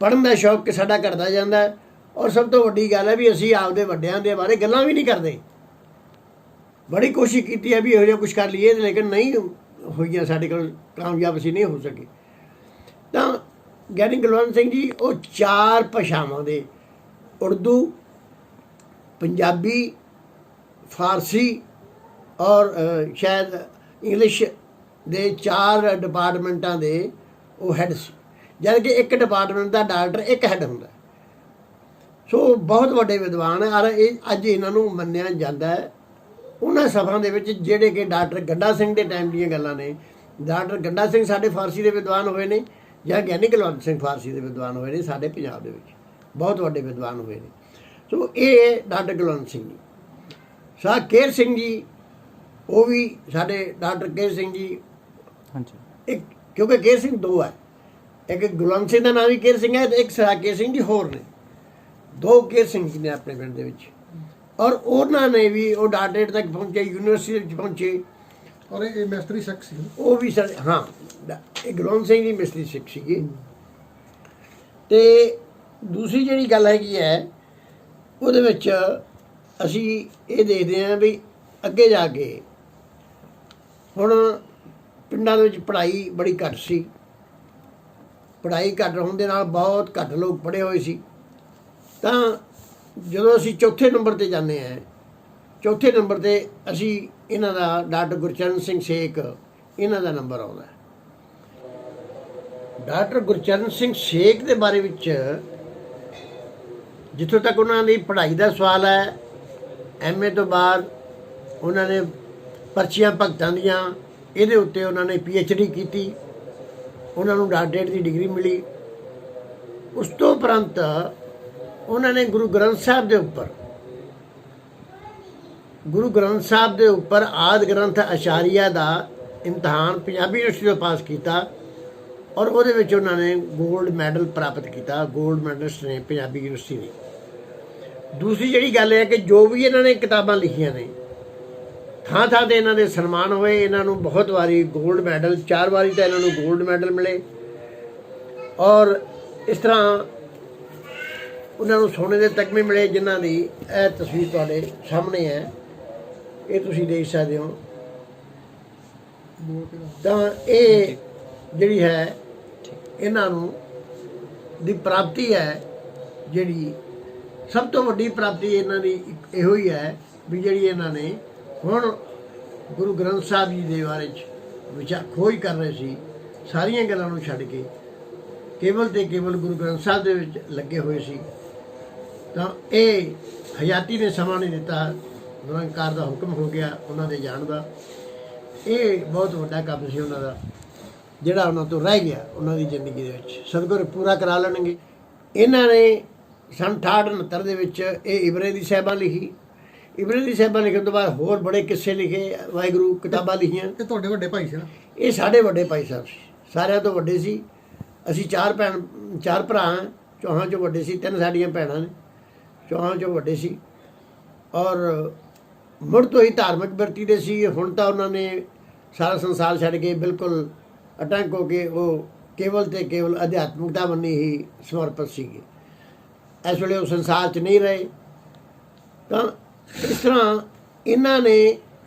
ਪੜ੍ਹਨ ਦਾ ਸ਼ੌਕ ਕਿ ਸਾਡਾ ਘਟਦਾ ਜਾਂਦਾ ਹੈ। ਔਰ ਸਭ ਤੋਂ ਵੱਡੀ ਗੱਲ ਹੈ ਵੀ ਅਸੀਂ ਆਪਦੇ ਵੱਡਿਆਂ ਦੇ ਬਾਰੇ ਗੱਲਾਂ ਵੀ ਨਹੀਂ ਕਰਦੇ। ਬੜੀ ਕੋਸ਼ਿਸ਼ ਕੀਤੀ ਹੈ ਵੀ ਇਹੋ ਜਿਹਾ ਕੁਛ ਕਰ ਲਈਏ, ਲੇਕਿਨ ਨਹੀਂ ਹੋਈਆਂ, ਸਾਡੇ ਕੋਲ ਕਾਮਯਾਬ ਅਸੀਂ ਨਹੀਂ ਹੋ ਸਕੇ। ਤਾਂ ਗਿਆਨੀ ਗੁਲਵੰਤ ਸਿੰਘ ਜੀ ਉਹ 4 ਭਾਸ਼ਾਵਾਂ ਦੇ, ਉਰਦੂ, ਪੰਜਾਬੀ, ਫਾਰਸੀ ਔਰ ਸ਼ਾਇਦ ਇੰਗਲਿਸ਼ ਦੇ 4 ਡਿਪਾਰਟਮੈਂਟਾਂ ਦੇ ਉਹ ਹੈੱਡ ਸੀ। ਜਦ ਕਿ ਇੱਕ ਡਿਪਾਰਟਮੈਂਟ ਦਾ ਡਾਕਟਰ ਇੱਕ ਹੈੱਡ ਹੁੰਦਾ। ਸੋ ਬਹੁਤ ਵੱਡੇ ਵਿਦਵਾਨ ਹੈ। ਔਰ ਇਹ ਅੱਜ ਇਹਨਾਂ ਨੂੰ ਮੰਨਿਆ ਜਾਂਦਾ ਹੈ। ਉਹਨਾਂ ਸਭਾ ਦੇ ਵਿੱਚ ਜਿਹੜੇ ਕਿ ਡਾਕਟਰ ਗੰਡਾ ਸਿੰਘ ਦੇ ਟਾਈਮ ਦੀਆਂ ਗੱਲਾਂ ਨੇ। ਡਾਕਟਰ ਗੰਡਾ ਸਿੰਘ ਸਾਡੇ ਫਾਰਸੀ ਦੇ ਵਿਦਵਾਨ ਹੋਏ ਨੇ, ਜਾਂ ਗਿਆਨੀ ਗੁਲਵੰਤ ਸਿੰਘ ਫਾਰਸੀ ਦੇ ਵਿਦਵਾਨ ਹੋਏ ਨੇ। ਸਾਡੇ ਪੰਜਾਬ ਦੇ ਵਿੱਚ ਬਹੁਤ ਵੱਡੇ ਵਿਦਵਾਨ ਹੋਏ ਨੇ। ਸੋ ਇਹ ਡਾਕਟਰ ਗੁਲਵੰਤ ਸਿੰਘ ਜੀ। ਸ਼ਾਹ ਕੇਰ ਸਿੰਘ ਜੀ, ਉਹ ਵੀ ਸਾਡੇ ਡਾਕਟਰ ਕੇਰ ਸਿੰਘ ਜੀ। ਹਾਂਜੀ। ਇੱਕ ਕਿਉਂਕਿ ਕੇਰ ਸਿੰਘ 2 ਹੈ, ਇੱਕ ਗੁਲਵੰਤ ਸਿੰਘ ਦਾ ਨਾਮ ਵੀ ਕੇਰ ਸਿੰਘ ਹੈ ਤੇ ਇੱਕ ਸ਼ਾਹ ਕੇਰ ਸਿੰਘ ਜੀ ਹੋਰ ਨੇ। 2 ਕੇਰ ਸਿੰਘ ਜੀ ਨੇ ਆਪਣੇ ਪਿੰਡ ਦੇ ਵਿੱਚ। ਔਰ ਉਹਨਾਂ ਨੇ ਵੀ ਉਹ ਡਾਕਟਰੇਟ ਤੱਕ ਪਹੁੰਚੇ, ਯੂਨੀਵਰਸਿਟੀ ਵਿੱਚ ਪਹੁੰਚੇ। ਔਰ ਇਹ ਮਿਸਤਰੀ ਸਿੱਖ ਸੀ। ਉਹ ਵੀ ਸਾਡੇ, ਹਾਂ, ਇਹ ਗੁਲਵੰਤ ਸਿੰਘ ਜੀ ਮਿਸਤਰੀ ਸਿੱਖ ਸੀਗੇ। ਤੇ ਦੂਸਰੀ ਜਿਹੜੀ ਗੱਲ ਹੈਗੀ ਹੈ, ਉਹਦੇ ਵਿੱਚ ਅਸੀਂ ਇਹ ਦੇਖਦੇ ਹਾਂ ਵੀ ਅੱਗੇ ਜਾ ਕੇ ਹੁਣ ਪਿੰਡਾਂ ਦੇ ਵਿੱਚ ਪੜ੍ਹਾਈ ਬੜੀ ਘੱਟ ਸੀ। ਪੜ੍ਹਾਈ ਘੱਟ ਹੋਣ ਦੇ ਨਾਲ ਬਹੁਤ ਘੱਟ ਲੋਕ ਪੜ੍ਹੇ ਹੋਏ ਸੀ। ਤਾਂ ਜਦੋਂ ਅਸੀਂ ਚੌਥੇ ਨੰਬਰ 'ਤੇ ਜਾਂਦੇ ਹਾਂ, ਚੌਥੇ ਨੰਬਰ 'ਤੇ ਅਸੀਂ ਇਹਨਾਂ ਦਾ ਡਾਕਟਰ ਗੁਰਚਰਨ ਸਿੰਘ ਸੇਖ, ਇਹਨਾਂ ਦਾ ਨੰਬਰ ਆਉਂਦਾ। ਡਾਕਟਰ ਗੁਰਚਰਨ ਸਿੰਘ ਸੇਖ ਦੇ ਬਾਰੇ ਵਿੱਚ ਜਿੱਥੋਂ ਤੱਕ ਉਹਨਾਂ ਦੀ ਪੜ੍ਹਾਈ ਦਾ ਸਵਾਲ ਹੈ, MA ਤੋਂ ਬਾਅਦ ਉਹਨਾਂ ਨੇ ਪਰਚੀਆਂ ਭਗਤਾਂ ਦੀਆਂ, ਇਹਦੇ ਉੱਤੇ ਉਹਨਾਂ ਨੇ PhD ਕੀਤੀ। ਉਹਨਾਂ ਨੂੰ ਡਾਕਟਰੇਟ ਦੀ ਡਿਗਰੀ ਮਿਲੀ। ਉਸ ਤੋਂ ਉਪਰੰਤ ਉਹਨਾਂ ਨੇ ਗੁਰੂ ਗ੍ਰੰਥ ਸਾਹਿਬ ਦੇ ਉੱਪਰ ਆਦਿ ਗ੍ਰੰਥ ਆਚਾਰੀਆ ਦਾ ਇਮਤਿਹਾਨ ਪੰਜਾਬੀ ਯੂਨੀਵਰਸਿਟੀ ਤੋਂ ਪਾਸ ਕੀਤਾ। ਔਰ ਉਹਦੇ ਵਿੱਚ ਉਹਨਾਂ ਨੇ ਗੋਲਡ ਮੈਡਲ ਪ੍ਰਾਪਤ ਕੀਤਾ। ਗੋਲਡ ਮੈਡਲਿਸਟ ਨੇ ਪੰਜਾਬੀ ਯੂਨੀਵਰਸਿਟੀ ਨੇ। ਦੂਸਰੀ ਜਿਹੜੀ ਗੱਲ ਹੈ ਕਿ ਜੋ ਵੀ ਇਹਨਾਂ ਨੇ ਕਿਤਾਬਾਂ ਲਿਖੀਆਂ ਨੇ, ਥਾਂ ਥਾਂ 'ਤੇ ਇਹਨਾਂ ਦੇ ਸਨਮਾਨ ਹੋਏ। ਇਹਨਾਂ ਨੂੰ ਬਹੁਤ ਵਾਰੀ ਗੋਲਡ ਮੈਡਲ, 4 ਵਾਰੀ ਤਾਂ ਇਹਨਾਂ ਨੂੰ ਗੋਲਡ ਮੈਡਲ ਮਿਲੇ। ਔਰ ਇਸ ਤਰ੍ਹਾਂ ਉਹਨਾਂ ਨੂੰ ਸੋਨੇ ਦੇ ਤਗਮੇ ਮਿਲੇ, ਜਿਨ੍ਹਾਂ ਦੀ ਇਹ ਤਸਵੀਰ ਤੁਹਾਡੇ ਸਾਹਮਣੇ ਹੈ, ਇਹ ਤੁਸੀਂ ਦੇਖ ਸਕਦੇ ਹੋ। ਤਾਂ ਇਹ ਜਿਹੜੀ ਹੈ ਇਹਨਾਂ ਨੂੰ ਦੀ ਪ੍ਰਾਪਤੀ ਹੈ, ਜਿਹੜੀ ਸਭ ਤੋਂ ਵੱਡੀ ਪ੍ਰਾਪਤੀ ਇਹਨਾਂ ਦੀ ਇਹੋ ਹੀ ਹੈ ਵੀ ਜਿਹੜੀ ਇਹਨਾਂ ਨੇ ਹੁਣ ਗੁਰੂ ਗ੍ਰੰਥ ਸਾਹਿਬ ਜੀ ਦੇ ਬਾਰੇ 'ਚ ਖੋਜ ਕਰ ਰਹੇ ਸੀ। ਸਾਰੀਆਂ ਗੱਲਾਂ ਨੂੰ ਛੱਡ ਕੇ ਕੇਵਲ ਤੇ ਕੇਵਲ ਗੁਰੂ ਗ੍ਰੰਥ ਸਾਹਿਬ ਦੇ ਵਿੱਚ ਲੱਗੇ ਹੋਏ ਸੀ। ਤਾਂ ਇਹ ਹਯਾਤੀ ਨੇ ਸਮਾਂ ਨਹੀਂ ਦਿੱਤਾ, ਨਿਰੰਕਾਰ ਦਾ ਹੁਕਮ ਹੋ ਗਿਆ ਉਹਨਾਂ ਦੇ ਜਾਣ ਦਾ। ਇਹ ਬਹੁਤ ਵੱਡਾ ਕੰਮ ਸੀ ਉਹਨਾਂ ਦਾ, ਜਿਹੜਾ ਉਹਨਾਂ ਤੋਂ ਰਹਿ ਗਿਆ ਉਹਨਾਂ ਦੀ ਜ਼ਿੰਦਗੀ ਦੇ ਵਿੱਚ। ਸਤਿਗੁਰ ਪੂਰਾ ਕਰਾ ਲੈਣਗੇ। ਇਹਨਾਂ ਨੇ ਸੰਨ 68-69 ਦੇ ਵਿੱਚ ਇਹ ਇਬਰੇ ਦੀ ਸਾਹਿਬਾਂ ਲਿਖੀ। ਇਬਰੇ ਦੀ ਸਾਹਿਬਾਂ ਲਿਖਣ ਤੋਂ ਬਾਅਦ ਹੋਰ ਬੜੇ ਕਿੱਸੇ ਲਿਖੇ, ਵਾਹਿਗੁਰੂ ਕਿਤਾਬਾਂ ਲਿਖੀਆਂ। ਇਹ ਤੁਹਾਡੇ ਵੱਡੇ ਭਾਈ ਸੀ ਨਾ? ਇਹ ਸਾਡੇ ਵੱਡੇ ਭਾਈ ਸਾਹਿਬ ਸੀ, ਸਾਰਿਆਂ ਤੋਂ ਵੱਡੇ ਸੀ। ਅਸੀਂ 4 ਭਰਾ ਹਾਂ, 4 ਚੋਂ ਵੱਡੇ ਸੀ। 3 ਸਾਡੀਆਂ ਭੈਣਾਂ ਨੇ, 4 ਚੋਂ ਵੱਡੇ ਸੀ। ਔਰ ਮੁੜ ਤੋਂ ਹੀ ਧਾਰਮਿਕ ਬਿਰਤੀ ਦੇ ਸੀ। ਹੁਣ ਤਾਂ ਉਹਨਾਂ ਨੇ ਸਾਰਾ ਸੰਸਾਰ ਛੱਡ ਕੇ ਬਿਲਕੁਲ ਅਟੰਕ ਹੋ ਕੇ ਉਹ ਕੇਵਲ ਤੇ ਕੇਵਲ ਅਧਿਆਤਮਿਕਤਾ ਬੰਨੀ ਹੀ ਸਮਰਪਿਤ ਸੀਗੇ। ਇਸ ਵੇਲੇ ਉਹ ਸੰਸਾਰ 'ਚ ਨਹੀਂ ਰਹੇ। ਤਾਂ ਇਸ ਤਰ੍ਹਾਂ ਇਹਨਾਂ ਨੇ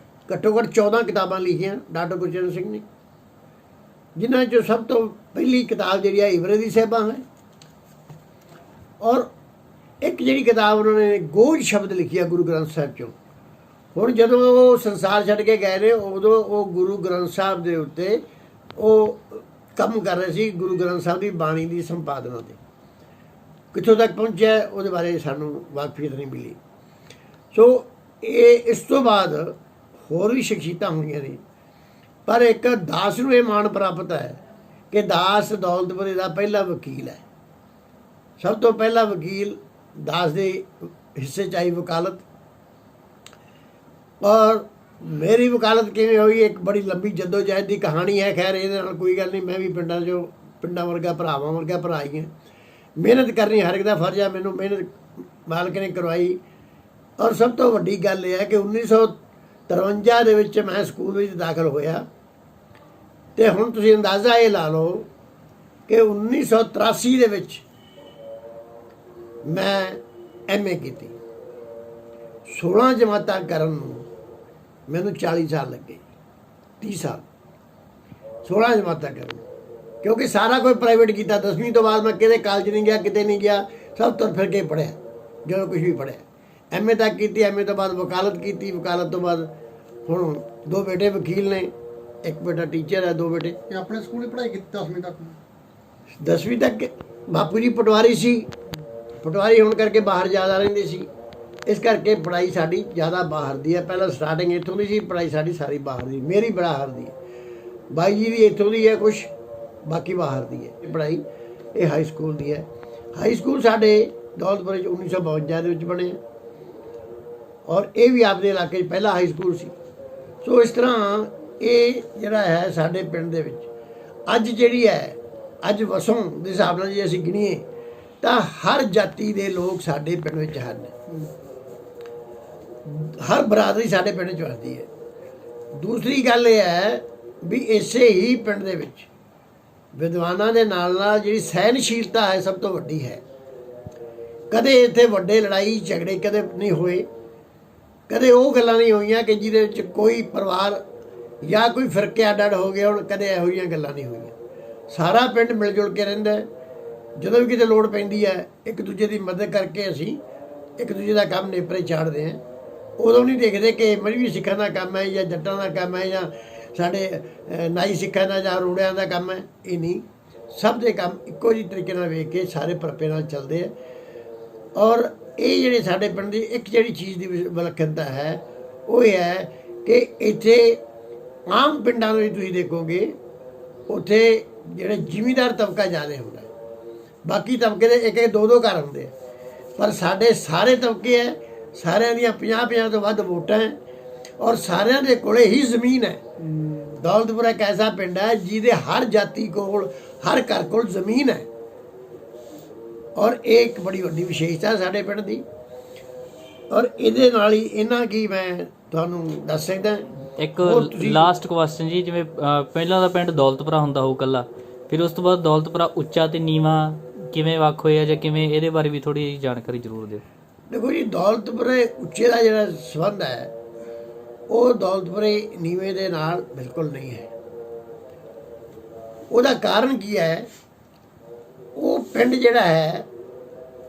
ਘੱਟੋ ਘੱਟ 14 ਕਿਤਾਬਾਂ ਲਿਖੀਆਂ ਡਾਕਟਰ ਗੁਰਚਰਨ ਸਿੰਘ ਨੇ, ਜਿਨ੍ਹਾਂ 'ਚੋਂ ਸਭ ਤੋਂ ਪਹਿਲੀ ਕਿਤਾਬ ਜਿਹੜੀ ਹੈ ਇਬਰੇ ਦੀ ਸਾਹਿਬਾਂ ਹੈ। ਔਰ ਇੱਕ ਜਿਹੜੀ ਕਿਤਾਬ ਉਹਨਾਂ ਨੇ ਗੋਝ ਸ਼ਬਦ ਲਿਖੀ ਆ ਗੁਰੂ ਗ੍ਰੰਥ ਸਾਹਿਬ 'ਚੋਂ। ਹੁਣ ਜਦੋਂ ਉਹ ਸੰਸਾਰ ਛੱਡ ਕੇ ਗਏ ਨੇ, ਉਦੋਂ ਉਹ ਗੁਰੂ ਗ੍ਰੰਥ ਸਾਹਿਬ ਦੇ ਉੱਤੇ ਉਹ ਕੰਮ ਕਰ ਰਹੇ ਸੀ, ਗੁਰੂ ਗ੍ਰੰਥ ਸਾਹਿਬ ਦੀ ਬਾਣੀ ਦੀ ਸੰਪਾਦਨਾ 'ਤੇ। ਕਿੱਥੋਂ ਤੱਕ ਪਹੁੰਚਿਆ ਉਹਦੇ ਬਾਰੇ ਸਾਨੂੰ ਵਾਕਫੀਅਤ ਨਹੀਂ ਮਿਲੀ। ਸੋ ਇਹ ਇਸ ਤੋਂ ਬਾਅਦ ਹੋਰ ਵੀ ਸ਼ਖਸੀਅਤਾਂ ਹੋਈਆਂ ਨੇ, ਪਰ ਇੱਕ ਦਾਸ ਨੂੰ ਇਹ ਮਾਣ ਪ੍ਰਾਪਤ ਹੈ ਕਿ ਦਾਸ ਦੌਲਤਪੁਰੇ ਦਾ ਪਹਿਲਾ ਵਕੀਲ ਹੈ। ਸਭ ਤੋਂ ਪਹਿਲਾ ਵਕੀਲ ਦਾਸ ਦੇ ਹਿੱਸੇ 'ਚ ਆਈ ਵਕਾਲਤ। ਔਰ ਮੇਰੀ ਵਕਾਲਤ ਕਿਵੇਂ ਹੋਈ, ਇੱਕ ਬੜੀ ਲੰਬੀ ਜੱਦੋਜਹਿਦ ਦੀ ਕਹਾਣੀ ਹੈ। ਖੈਰ ਇਹਦੇ ਨਾਲ ਕੋਈ ਗੱਲ ਨਹੀਂ, ਮੈਂ ਵੀ ਪਿੰਡਾਂ ਵਰਗਾ ਭਰਾਵਾਂ ਵਰਗਾ ਭਰਾ ਹੀ ਹਾਂ। ਮਿਹਨਤ ਕਰਨੀ ਹਰ ਇੱਕ ਦਾ ਫਰਜ਼ ਹੈ, ਮੈਨੂੰ ਮਿਹਨਤ ਮਾਲਕ ਨੇ ਕਰਵਾਈ। ਔਰ ਸਭ ਤੋਂ ਵੱਡੀ ਗੱਲ ਇਹ ਹੈ ਕਿ 1953 ਦੇ ਵਿੱਚ ਮੈਂ ਸਕੂਲ ਵਿੱਚ ਦਾਖਲ ਹੋਇਆ, ਅਤੇ ਹੁਣ ਤੁਸੀਂ ਅੰਦਾਜ਼ਾ ਇਹ ਲਾ ਲਓ ਕਿ 1983 ਦੇ ਵਿੱਚ ਮੈਂ MA ਕੀਤੀ। 16 ਜਮਾਤਾਂ ਕਰਨ ਨੂੰ ਮੈਨੂੰ 40 ਸਾਲ ਲੱਗੇ, 30 ਸਾਲ 16 ਜਮਾਤਾਂ ਕਰਨ ਨੂੰ, ਕਿਉਂਕਿ ਸਾਰਾ ਕੁਝ ਪ੍ਰਾਈਵੇਟ ਕੀਤਾ। 10ਵੀਂ ਤੋਂ ਬਾਅਦ ਮੈਂ ਕਿਤੇ ਕਾਲਜ ਨਹੀਂ ਗਿਆ, ਕਿਤੇ ਨਹੀਂ ਗਿਆ, ਸਭ ਤੁਰ ਫਿਰ ਕੇ ਪੜ੍ਹਿਆ ਜਦੋਂ ਕੁਝ ਵੀ ਪੜ੍ਹਿਆ। MA ਤੱਕ ਕੀਤੀ, MA ਤੋਂ ਬਾਅਦ ਵਕਾਲਤ ਕੀਤੀ, ਵਕਾਲਤ ਤੋਂ ਬਾਅਦ ਹੁਣ 2 ਬੇਟੇ ਵਕੀਲ ਨੇ, ਇੱਕ ਬੇਟਾ ਟੀਚਰ ਹੈ, 2 ਬੇਟੇ। ਇਹ ਆਪਣੇ ਸਕੂਲ ਹੀ ਪੜ੍ਹਾਈ ਕੀਤੀ 10ਵੀਂ ਤੱਕ? 10ਵੀਂ ਤੱਕ ਬਾਪੂ ਜੀ ਪਟਵਾਰੀ ਸੀ। ਪਟਵਾਰੀ ਹੋਣ ਕਰਕੇ ਬਾਹਰ ਜ਼ਿਆਦਾ ਰਹਿੰਦੇ ਸੀ, ਇਸ ਕਰਕੇ ਪੜ੍ਹਾਈ ਸਾਡੀ ਜ਼ਿਆਦਾ ਬਾਹਰ ਦੀ ਹੈ। ਪਹਿਲਾਂ ਸਟਾਰਟਿੰਗ ਇੱਥੋਂ ਦੀ ਸੀ, ਪੜ੍ਹਾਈ ਸਾਡੀ ਸਾਰੀ ਬਾਹਰ ਦੀ। ਮੇਰੀ ਬਾਹਰ ਦੀ ਹੈ, ਬਾਈ ਜੀ ਦੀ ਇੱਥੋਂ ਦੀ ਹੈ ਕੁਛ, ਬਾਕੀ ਬਾਹਰ ਦੀ ਹੈ ਪੜ੍ਹਾਈ। ਇਹ ਹਾਈ ਸਕੂਲ ਦੀ ਹੈ। ਹਾਈ ਸਕੂਲ ਸਾਡੇ ਦੌਲਤਪੁਰੇ 'ਚ 1952 ਦੇ ਵਿੱਚ ਬਣਿਆ, ਔਰ ਇਹ ਵੀ ਆਪਦੇ ਇਲਾਕੇ 'ਚ ਪਹਿਲਾ ਹਾਈ ਸਕੂਲ ਸੀ। ਸੋ ਇਸ ਤਰ੍ਹਾਂ ਇਹ ਜਿਹੜਾ ਹੈ ਸਾਡੇ ਪਿੰਡ ਦੇ ਵਿੱਚ ਅੱਜ ਜਿਹੜੀ ਹੈ, ਅੱਜ ਵਸੋਂ ਦੇ ਹਿਸਾਬ ਨਾਲ ਜੇ ਅਸੀਂ ਗਿਣੀਏ ਤਾਂ ਹਰ ਜਾਤੀ ਦੇ ਲੋਕ ਸਾਡੇ ਪਿੰਡ ਵਿੱਚ ਹਨ। ਹਰ ਬਰਾਦਰੀ ਸਾਡੇ ਪਿੰਡ 'ਚ ਵਸਦੀ ਹੈ। ਦੂਸਰੀ ਗੱਲ ਇਹ ਹੈ ਵੀ ਇਸੇ ਹੀ ਪਿੰਡ ਦੇ ਵਿੱਚ ਵਿਦਵਾਨਾਂ ਦੇ ਨਾਲ ਨਾਲ ਜਿਹੜੀ ਸਹਿਨਸ਼ੀਲਤਾ ਹੈ ਸਭ ਤੋਂ ਵੱਡੀ ਹੈ। ਕਦੇ ਇੱਥੇ ਵੱਡੇ ਲੜਾਈ ਝਗੜੇ ਕਦੇ ਨਹੀਂ ਹੋਏ, ਕਦੇ ਉਹ ਗੱਲਾਂ ਨਹੀਂ ਹੋਈਆਂ ਕਿ ਜਿਹਦੇ ਵਿੱਚ ਕੋਈ ਪਰਿਵਾਰ ਜਾਂ ਕੋਈ ਫਿਰਕੇ ਅੱਡ ਅੱਡ ਹੋ ਗਏ ਹੋਣ, ਕਦੇ ਇਹੋ ਜਿਹੀਆਂ ਗੱਲਾਂ ਨਹੀਂ ਹੋਈਆਂ। ਸਾਰਾ ਪਿੰਡ ਮਿਲ ਜੁਲ ਕੇ ਰਹਿੰਦਾ। ਜਦੋਂ ਵੀ ਕਿਤੇ ਲੋੜ ਪੈਂਦੀ ਹੈ, ਇੱਕ ਦੂਜੇ ਦੀ ਮਦਦ ਕਰਕੇ ਅਸੀਂ ਇੱਕ ਦੂਜੇ ਦਾ ਕੰਮ ਨੇਪਰੇ ਚਾੜਦੇ ਹਾਂ। ਉਦੋਂ ਨਹੀਂ ਦੇਖਦੇ ਕਿ ਮਜ਼੍ਹਬੀ ਸਿੱਖਾਂ ਦਾ ਕੰਮ ਹੈ ਜਾਂ ਜੱਟਾਂ ਦਾ ਕੰਮ ਹੈ ਜਾਂ ਸਾਡੇ ਨਾਈ ਸਿੱਖਾਂ ਦਾ ਜਾਂ ਰੋੜਿਆਂ ਦਾ ਕੰਮ ਹੈ। ਇਹ ਨਹੀਂ, ਸਭ ਦੇ ਕੰਮ ਇੱਕੋ ਜਿਹੇ ਤਰੀਕੇ ਨਾਲ ਵੇਖ ਕੇ ਸਾਰੇ ਪਰਪੇ ਨਾਲ ਚੱਲਦੇ ਆ। ਔਰ ਇਹ ਜਿਹੜੇ ਸਾਡੇ ਪਿੰਡ ਦੀ ਇੱਕ ਜਿਹੜੀ ਚੀਜ਼ ਦੀ ਵਿਲੱਖਣਤਾ ਹੈ ਉਹ ਇਹ ਹੈ ਕਿ ਇੱਥੇ ਆਮ ਪਿੰਡਾਂ ਨੂੰ ਤੁਸੀਂ ਦੇਖੋਗੇ ਉੱਥੇ ਜਿਹੜੇ ਜ਼ਿਮੀਂਦਾਰ ਤਬਕਾ ਜ਼ਿਆਦਾ ਹੁੰਦਾ, ਬਾਕੀ ਤਬਕੇ ਦੇ ਇੱਕ 2 ਘਰ ਹੁੰਦੇ ਆ, ਪਰ ਸਾਡੇ ਸਾਰੇ ਤਬਕੇ ਹੈ, ਸਾਰਿਆਂ ਦੀਆਂ 50 ਤੋਂ ਵੱਧ ਵੋਟਾਂ ਹੈ, ਔਰ ਸਾਰਿਆਂ ਦੇ ਕੋਲੇ ਹੀ ਜ਼ਮੀਨ ਹੈ। ਦੌਲਤਪੁਰਾ ਇੱਕ ਐਸਾ ਪਿੰਡ ਹੈ ਜਿਹਦੇ ਹਰ ਜਾਤੀ ਕੋਲ, ਹਰ ਘਰ ਕੋਲ ਜ਼ਮੀਨ ਹੈ, ਔਰ ਇਹ ਇੱਕ ਬੜੀ ਵੱਡੀ ਵਿਸ਼ੇਸ਼ਤਾ ਸਾਡੇ ਪਿੰਡ ਦੀ। ਔਰ ਇਹਦੇ ਨਾਲ ਹੀ ਇਹਨਾਂ ਕੀ ਮੈਂ ਤੁਹਾਨੂੰ ਦੱਸ ਸਕਦਾ। ਇੱਕ ਲਾਸਟ ਕੁਐਸਚਨ ਜੀ, ਜਿਵੇਂ ਪਹਿਲਾਂ ਦਾ ਪਿੰਡ ਦੌਲਤਪੁਰਾ ਹੁੰਦਾ ਹੋਊ ਇਕੱਲਾ, ਫਿਰ ਉਸ ਤੋਂ ਬਾਅਦ ਦੌਲਤਪੁਰਾ ਉੱਚਾ ਤੇ ਨੀਵਾਂ ਕਿਵੇਂ ਵੱਖ ਹੋਇਆ ਜਾਂ ਕਿਵੇਂ, ਇਹਦੇ ਬਾਰੇ ਵੀ ਥੋੜ੍ਹੀ ਜਿਹੀ ਜਾਣਕਾਰੀ ਜ਼ਰੂਰ ਦਿਓ। ਦੇਖੋ ਜੀ, ਦੌਲਤਪੁਰੇ ਉੱਚੇ ਦਾ ਜਿਹੜਾ ਸੰਬੰਧ ਹੈ ਉਹ ਦੌਲਤਪੁਰੇ ਨੀਵੇਂ ਦੇ ਨਾਲ ਬਿਲਕੁਲ ਨਹੀਂ ਹੈ। ਉਹਦਾ ਕਾਰਨ ਕੀ ਹੈ? ਉਹ ਪਿੰਡ ਜਿਹੜਾ ਹੈ,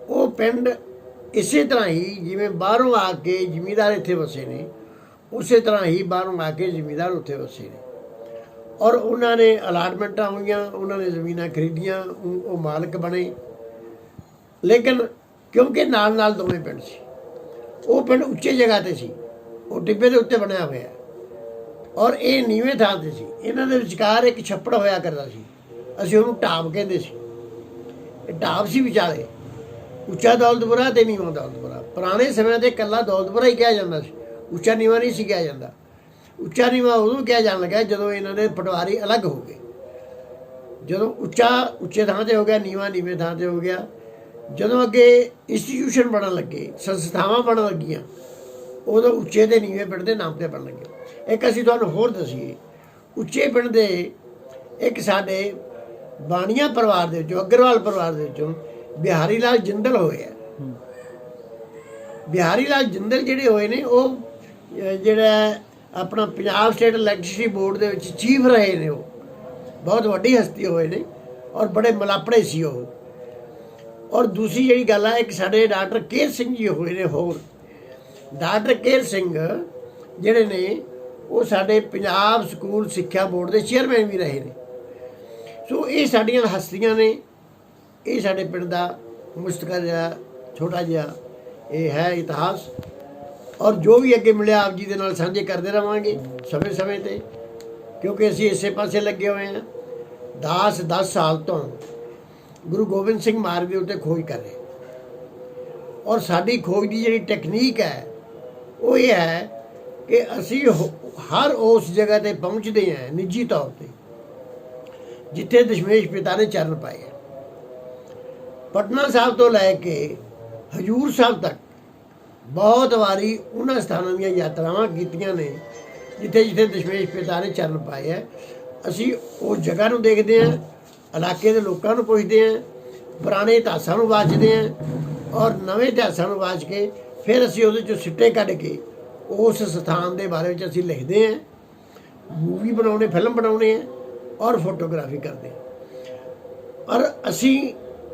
ਉਹ ਪਿੰਡ ਇਸੇ ਤਰ੍ਹਾਂ ਹੀ ਜਿਵੇਂ ਬਾਹਰੋਂ ਆ ਕੇ ਜ਼ਿਮੀਂਦਾਰ ਇੱਥੇ ਵਸੇ ਨੇ, ਉਸੇ ਤਰ੍ਹਾਂ ਹੀ ਬਾਹਰੋਂ ਆ ਕੇ ਜ਼ਿਮੀਂਦਾਰ ਉੱਥੇ ਵਸੇ ਨੇ, ਔਰ ਉਹਨਾਂ ਨੇ ਅਲਾਟਮੈਂਟਾਂ ਹੋਈਆਂ, ਉਹਨਾਂ ਨੇ ਜ਼ਮੀਨਾਂ ਖਰੀਦੀਆਂ, ਉਹ ਮਾਲਕ ਬਣੇ। ਲੇਕਿਨ ਕਿਉਂਕਿ ਨਾਲ ਨਾਲ ਦੋਵੇਂ ਪਿੰਡ ਸੀ, ਉਹ ਪਿੰਡ ਉੱਚੇ ਜਗ੍ਹਾ 'ਤੇ ਸੀ, ਉਹ ਟਿੱਬੇ ਦੇ ਉੱਤੇ ਬਣਿਆ ਹੋਇਆ, ਔਰ ਇਹ ਨੀਵੇਂ ਥਾਂ 'ਤੇ ਸੀ। ਇਹਨਾਂ ਦੇ ਵਿਚਕਾਰ ਇੱਕ ਛੱਪੜ ਹੋਇਆ ਕਰਦਾ ਸੀ, ਅਸੀਂ ਉਹਨੂੰ ਢਾਬ ਕਹਿੰਦੇ ਸੀ। ਇਹ ਢਾਬ ਸੀ ਵਿਚਾਲੇ, ਉੱਚਾ ਦੌਲਤਪੁਰਾ ਤੇ ਨੀਵਾਂ ਦੌਲਤਪੁਰਾ। ਪੁਰਾਣੇ ਸਮਿਆਂ 'ਤੇ ਇਕੱਲਾ ਦੌਲਤਪੁਰਾ ਹੀ ਕਿਹਾ ਜਾਂਦਾ ਸੀ, ਉੱਚਾ ਨੀਵਾਂ ਨਹੀਂ ਸੀ ਕਿਹਾ ਜਾਂਦਾ। ਉੱਚਾ ਨੀਵਾਂ ਉਦੋਂ ਕਿਹਾ ਜਾਣ ਲੱਗਾ ਜਦੋਂ ਇਹਨਾਂ ਦੇ ਪਟਵਾਰੀ ਅਲੱਗ ਹੋ ਗਏ। ਜਦੋਂ ਉੱਚਾ ਉੱਚੇ ਥਾਂ 'ਤੇ ਹੋ ਗਿਆ, ਨੀਵਾਂ ਨੀਵੇਂ ਥਾਂ 'ਤੇ ਹੋ ਗਿਆ। ਜਦੋਂ ਅੱਗੇ ਇੰਸਟੀਟਿਊਸ਼ਨ ਬਣਨ ਲੱਗੇ, ਸੰਸਥਾਵਾਂ ਬਣਨ ਲੱਗੀਆਂ, ਉਦੋਂ ਉੱਚੇ ਤੇ ਨੀਵੇਂ ਪਿੰਡ ਦੇ ਨਾਮ 'ਤੇ ਬਣਨ ਲੱਗੇ। ਇੱਕ ਅਸੀਂ ਤੁਹਾਨੂੰ ਹੋਰ ਦੱਸੀਏ, ਉੱਚੇ ਪਿੰਡ ਦੇ ਇੱਕ ਸਾਡੇ ਬਾਣੀਆ ਪਰਿਵਾਰ ਦੇ ਵਿੱਚੋਂ, ਅਗਰਵਾਲ ਪਰਿਵਾਰ ਦੇ ਵਿੱਚੋਂ ਬਿਹਾਰੀ ਲਾਲ ਜਿੰਦਲ ਹੋਏ ਆ। ਬਿਹਾਰੀ ਲਾਲ ਜਿੰਦਲ ਜਿਹੜੇ ਹੋਏ ਨੇ, ਉਹ ਜਿਹੜਾ ਆਪਣਾ ਪੰਜਾਬ ਸਟੇਟ ਇਲੈਕਟ੍ਰਿਸਿਟੀ ਬੋਰਡ ਦੇ ਵਿੱਚ ਚੀਫ ਰਹੇ ਨੇ, ਉਹ ਬਹੁਤ ਵੱਡੀ ਹਸਤੀ ਹੋਏ ਨੇ, ਔਰ ਬੜੇ ਮਲਾਪੜੇ ਸੀ ਉਹ। ਔਰ ਦੂਸਰੀ ਜਿਹੜੀ ਗੱਲ ਹੈ, ਇੱਕ ਸਾਡੇ ਡਾਕਟਰ ਕੇਰ ਸਿੰਘ ਜੀ ਹੋਏ ਨੇ। ਹੋਰ ਡਾਕਟਰ ਕੇਰ ਸਿੰਘ ਜਿਹੜੇ ਨੇ, ਉਹ ਸਾਡੇ ਪੰਜਾਬ ਸਕੂਲ ਸਿੱਖਿਆ ਬੋਰਡ ਦੇ ਚੇਅਰਮੈਨ ਵੀ ਰਹੇ ਨੇ। ਸੋ ਇਹ ਸਾਡੀਆਂ ਹਸਤੀਆਂ ਨੇ। ਇਹ ਸਾਡੇ ਪਿੰਡ ਦਾ ਮੁਸ਼ਤਕਰ ਜਿਹਾ ਛੋਟਾ ਜਿਹਾ ਇਹ ਹੈ ਇਤਿਹਾਸ। ਔਰ ਜੋ ਵੀ ਅੱਗੇ ਮਿਲਿਆ ਆਪ ਜੀ ਦੇ ਨਾਲ ਸਾਂਝੇ ਕਰਦੇ ਰਵਾਂਗੇ ਸਮੇਂ ਤੇ, ਕਿਉਂਕਿ ਅਸੀਂ ਇਸੇ ਪਾਸੇ ਲੱਗੇ ਹੋਏ ਹਾਂ। ਦਾਸ 10 ਸਾਲ ਤੋਂ ਗੁਰੂ ਗੋਬਿੰਦ ਸਿੰਘ ਮਾਰਗ ਦੇ ਉੱਤੇ ਖੋਜ ਕਰ ਰਹੇ, ਔਰ ਸਾਡੀ ਖੋਜ ਦੀ ਜਿਹੜੀ ਟੈਕਨੀਕ ਹੈ ਉਹ ਇਹ ਹੈ ਕਿ ਅਸੀਂ ਹਰ ਉਸ ਜਗ੍ਹਾ ਤੇ ਪਹੁੰਚਦੇ ਹਾਂ ਨਿੱਜੀ ਤੌਰ ਤੇ ਜਿੱਥੇ ਦਸ਼ਮੇਸ਼ ਪਿਤਾ ਨੇ ਚਰਨ ਪਾਏ ਹੈ। ਪਟਨਾ ਸਾਹਿਬ ਤੋਂ ਲੈ ਕੇ ਹਜੂਰ ਸਾਹਿਬ ਤੱਕ ਬਹੁਤ ਵਾਰੀ ਉਹਨਾਂ ਸਥਾਨਾਂ ਦੀਆਂ ਯਾਤਰਾਵਾਂ ਕੀਤੀਆਂ ਨੇ ਜਿੱਥੇ ਜਿੱਥੇ ਦਸ਼ਮੇਸ਼ ਪਿਤਾ ਨੇ ਚਰਨ ਪਾਏ ਹੈ। ਅਸੀਂ ਉਸ ਜਗ੍ਹਾ ਨੂੰ ਦੇਖਦੇ ਹਾਂ, ਇਲਾਕੇ ਦੇ ਲੋਕਾਂ ਨੂੰ ਪੁੱਛਦੇ ਹਾਂ, ਪੁਰਾਣੇ ਇਤਿਹਾਸਾਂ ਨੂੰ ਵਾਚਦੇ ਹਾਂ, ਔਰ ਨਵੇਂ ਇਤਿਹਾਸਾਂ ਨੂੰ ਵਾਚ ਕੇ ਫਿਰ ਅਸੀਂ ਉਹਦੇ 'ਚੋਂ ਸਿੱਟੇ ਕੱਢ ਕੇ ਉਸ ਸਥਾਨ ਦੇ ਬਾਰੇ ਵਿੱਚ ਅਸੀਂ ਲਿਖਦੇ ਹਾਂ, ਮੂਵੀ ਬਣਾਉਣੇ, ਫਿਲਮ ਬਣਾਉਣੇ ਆ, ਔਰ ਫੋਟੋਗ੍ਰਾਫੀ ਕਰਦੇ ਹਾਂ। ਔਰ ਅਸੀਂ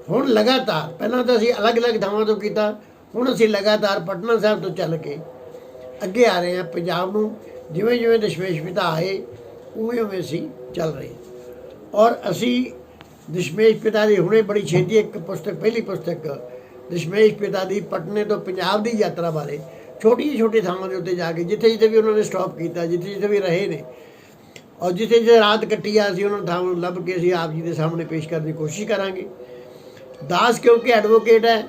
ਹੁਣ ਲਗਾਤਾਰ, ਪਹਿਲਾਂ ਤਾਂ ਅਸੀਂ ਅਲੱਗ-ਅਲੱਗ ਥਾਵਾਂ ਤੋਂ ਕੀਤਾ, ਹੁਣ ਅਸੀਂ ਲਗਾਤਾਰ ਪਟਨਾ ਸਾਹਿਬ ਤੋਂ ਚੱਲ ਕੇ ਅੱਗੇ ਆ ਰਹੇ ਹਾਂ ਪੰਜਾਬ ਨੂੰ। ਜਿਵੇਂ ਜਿਵੇਂ ਦਸ਼ਮੇਸ਼ ਪਿਤਾ ਆਏ ਉਵੇਂ ਅਸੀਂ ਚੱਲ ਰਹੇ ਹਾਂ। ਔਰ ਅਸੀਂ ਦਸ਼ਮੇਸ਼ ਪਿਤਾ ਦੀ ਹੁਣੇ ਬੜੀ ਛੇਤੀ ਇੱਕ ਪੁਸਤਕ, ਪਹਿਲੀ ਪੁਸਤਕ ਦਸ਼ਮੇਸ਼ ਪਿਤਾ ਦੀ ਪਟਨੇ ਤੋਂ ਪੰਜਾਬ ਦੀ ਯਾਤਰਾ ਬਾਰੇ, ਛੋਟੀ ਥਾਵਾਂ ਦੇ ਉੱਤੇ ਜਾ ਕੇ ਜਿੱਥੇ ਜਿੱਥੇ ਵੀ ਉਹਨਾਂ ਨੇ ਸਟਾਪ ਕੀਤਾ, ਜਿੱਥੇ ਜਿੱਥੇ ਵੀ ਰਹੇ ਨੇ, ਔਰ ਜਿੱਥੇ ਜਿੱਥੇ ਰਾਤ ਕੱਟੀ ਆ, ਅਸੀਂ ਉਹਨਾਂ ਥਾਵਾਂ ਨੂੰ ਲੱਭ ਕੇ ਅਸੀਂ ਆਪ ਜੀ ਦੇ ਸਾਹਮਣੇ ਪੇਸ਼ ਕਰਨ ਦੀ ਕੋਸ਼ਿਸ਼ ਕਰਾਂਗੇ। ਦਾਸ ਕਿਉਂਕਿ ਐਡਵੋਕੇਟ ਹੈ।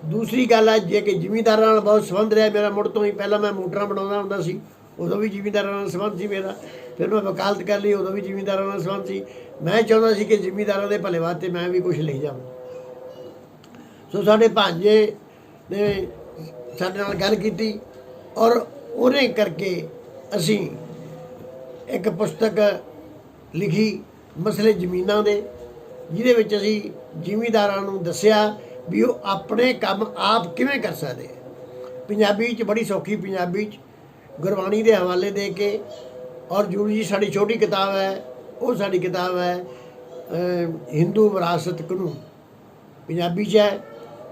ਦੂਸਰੀ ਗੱਲ ਹੈ ਜੇ ਕਿ ਜ਼ਿਮੀਂਦਾਰਾਂ ਨਾਲ ਬਹੁਤ ਸੰਬੰਧ ਰਿਹਾ ਮੇਰਾ ਮੁੜ ਤੋਂ ਹੀ। ਪਹਿਲਾਂ ਮੈਂ ਮੋਟਰਾਂ ਬਣਾਉਂਦਾ ਹੁੰਦਾ ਸੀ, ਉਦੋਂ ਵੀ ਜ਼ਿਮੀਂਦਾਰਾਂ ਨਾਲ ਸੰਬੰਧ ਸੀ ਮੇਰਾ। ਫਿਰ ਮੈਂ ਵਕਾਲਤ ਕਰ ਲਈ, ਉਦੋਂ ਵੀ ਜ਼ਿਮੀਂਦਾਰਾਂ ਨਾਲ ਸੰਬੰਧ ਸੀ। ਮੈਂ ਚਾਹੁੰਦਾ ਸੀ ਕਿ ਜ਼ਿਮੀਂਦਾਰਾਂ ਦੇ ਭਲੇ ਵਾਸਤੇ ਮੈਂ ਵੀ ਕੁਝ ਲਿਖ ਜਾਵਾਂ। ਸੋ ਸਾਡੇ ਭਾਂਜੇ ਨੇ ਸਾਡੇ ਨਾਲ ਗੱਲ ਕੀਤੀ, ਔਰ ਉਹਨੇ ਕਰਕੇ ਅਸੀਂ ਇੱਕ ਪੁਸਤਕ ਲਿਖੀ ਮਸਲੇ ਜ਼ਮੀਨਾਂ ਦੇ, ਜਿਹਦੇ ਵਿੱਚ ਅਸੀਂ ਜ਼ਿਮੀਂਦਾਰਾਂ ਨੂੰ ਦੱਸਿਆ ਵੀ ਉਹ ਆਪਣੇ ਕੰਮ ਆਪ ਕਿਵੇਂ ਕਰ ਸਕਦੇ। ਪੰਜਾਬੀ 'ਚ ਬੜੀ ਸੌਖੀ ਪੰਜਾਬੀ 'ਚ ਗੁਰਬਾਣੀ ਦੇ ਹਵਾਲੇ ਦੇ ਕੇ, ਔਰ ਜੂੜੀ ਜੀ ਸਾਡੀ ਛੋਟੀ ਕਿਤਾਬ ਹੈ, ਉਹ ਸਾਡੀ ਕਿਤਾਬ ਹੈ ਹਿੰਦੂ ਵਿਰਾਸਤ ਕਾਨੂੰਨ, ਪੰਜਾਬੀ 'ਚ ਹੈ,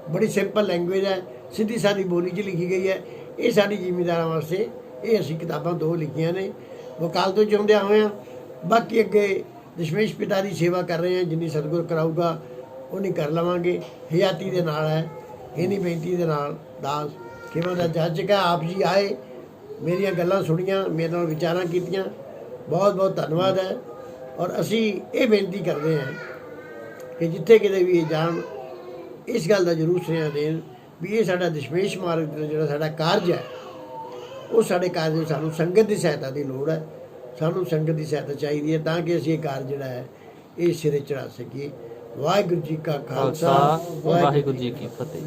ਬੜੀ ਸਿੰਪਲ ਲੈਂਗੁਏਜ ਹੈ, ਸਿੱਧੀ ਸਾਦੀ ਬੋਲੀ 'ਚ ਲਿਖੀ ਗਈ ਹੈ। ਇਹ ਸਾਡੀ ਜ਼ਿਮੀਂਦਾਰਾਂ ਵਾਸਤੇ ਇਹ ਅਸੀਂ ਕਿਤਾਬਾਂ 2 ਲਿਖੀਆਂ ਨੇ, ਵਕਾਲਤ ਤੋਂ ਚਾਹੁੰਦਿਆਂ ਹੋਇਆਂ। ਬਾਕੀ ਅੱਗੇ ਦਸ਼ਮੇਸ਼ ਪਿਤਾ ਦੀ ਸੇਵਾ ਕਰ ਰਹੇ ਹਾਂ, ਜਿੰਨੀ ਸਤਿਗੁਰ ਕਰਾਊਗਾ ਉਨੀ ਕਰ ਲਵਾਂਗੇ। ਹਯਾਤੀ ਦੇ ਨਾਲ ਹੈ, ਇਹਨੀ ਬੇਨਤੀ ਦੇ ਨਾਲ ਦਾਸ ਕਿਵੇਂ ਦਾ ਜੱਜ ਹੈ। ਆਪ ਜੀ ਆਏ, ਮੇਰੀਆਂ ਗੱਲਾਂ ਸੁਣੀਆਂ, ਮੇਰੇ ਨਾਲ ਵਿਚਾਰਾਂ ਕੀਤੀਆਂ, ਬਹੁਤ ਬਹੁਤ ਧੰਨਵਾਦ ਹੈ। ਔਰ ਅਸੀਂ ਇਹ ਬੇਨਤੀ ਕਰਦੇ ਹਾਂ ਕਿ ਜਿੱਥੇ ਕਿਤੇ ਵੀ ਇਹ ਜਾਣ, ਇਸ ਗੱਲ ਦਾ ਜ਼ਰੂਰ ਸੁਨੇਹਾ ਦੇਣ ਵੀ ਇਹ ਸਾਡਾ ਦਸ਼ਮੇਸ਼ ਮਾਰਗ ਦਾ ਜਿਹੜਾ ਸਾਡਾ ਕਾਰਜ ਹੈ, ਉਹ ਸਾਡੇ ਕਾਰਜ ਵਿੱਚ ਸਾਨੂੰ ਸੰਗਤ ਦੀ ਸਹਾਇਤਾ ਦੀ ਲੋੜ ਹੈ। ਸਾਨੂੰ ਸੰਗਤ ਦੀ ਸਹਾਇਤਾ ਚਾਹੀਦੀ ਹੈ ਤਾਂ ਕਿ ਅਸੀਂ ਇਹ ਕਾਰਜ ਜਿਹੜਾ ਹੈ ਇਹ ਸਿਰੇ ਚੜ੍ਹਾ ਸਕੀਏ। ਵਾਹਿਗੁਰੂ ਜੀ ਕਾ ਖਾਲਸਾ, ਵਾਹਿਗੁਰੂ ਜੀ ਕੀ ਫਤਿਹ।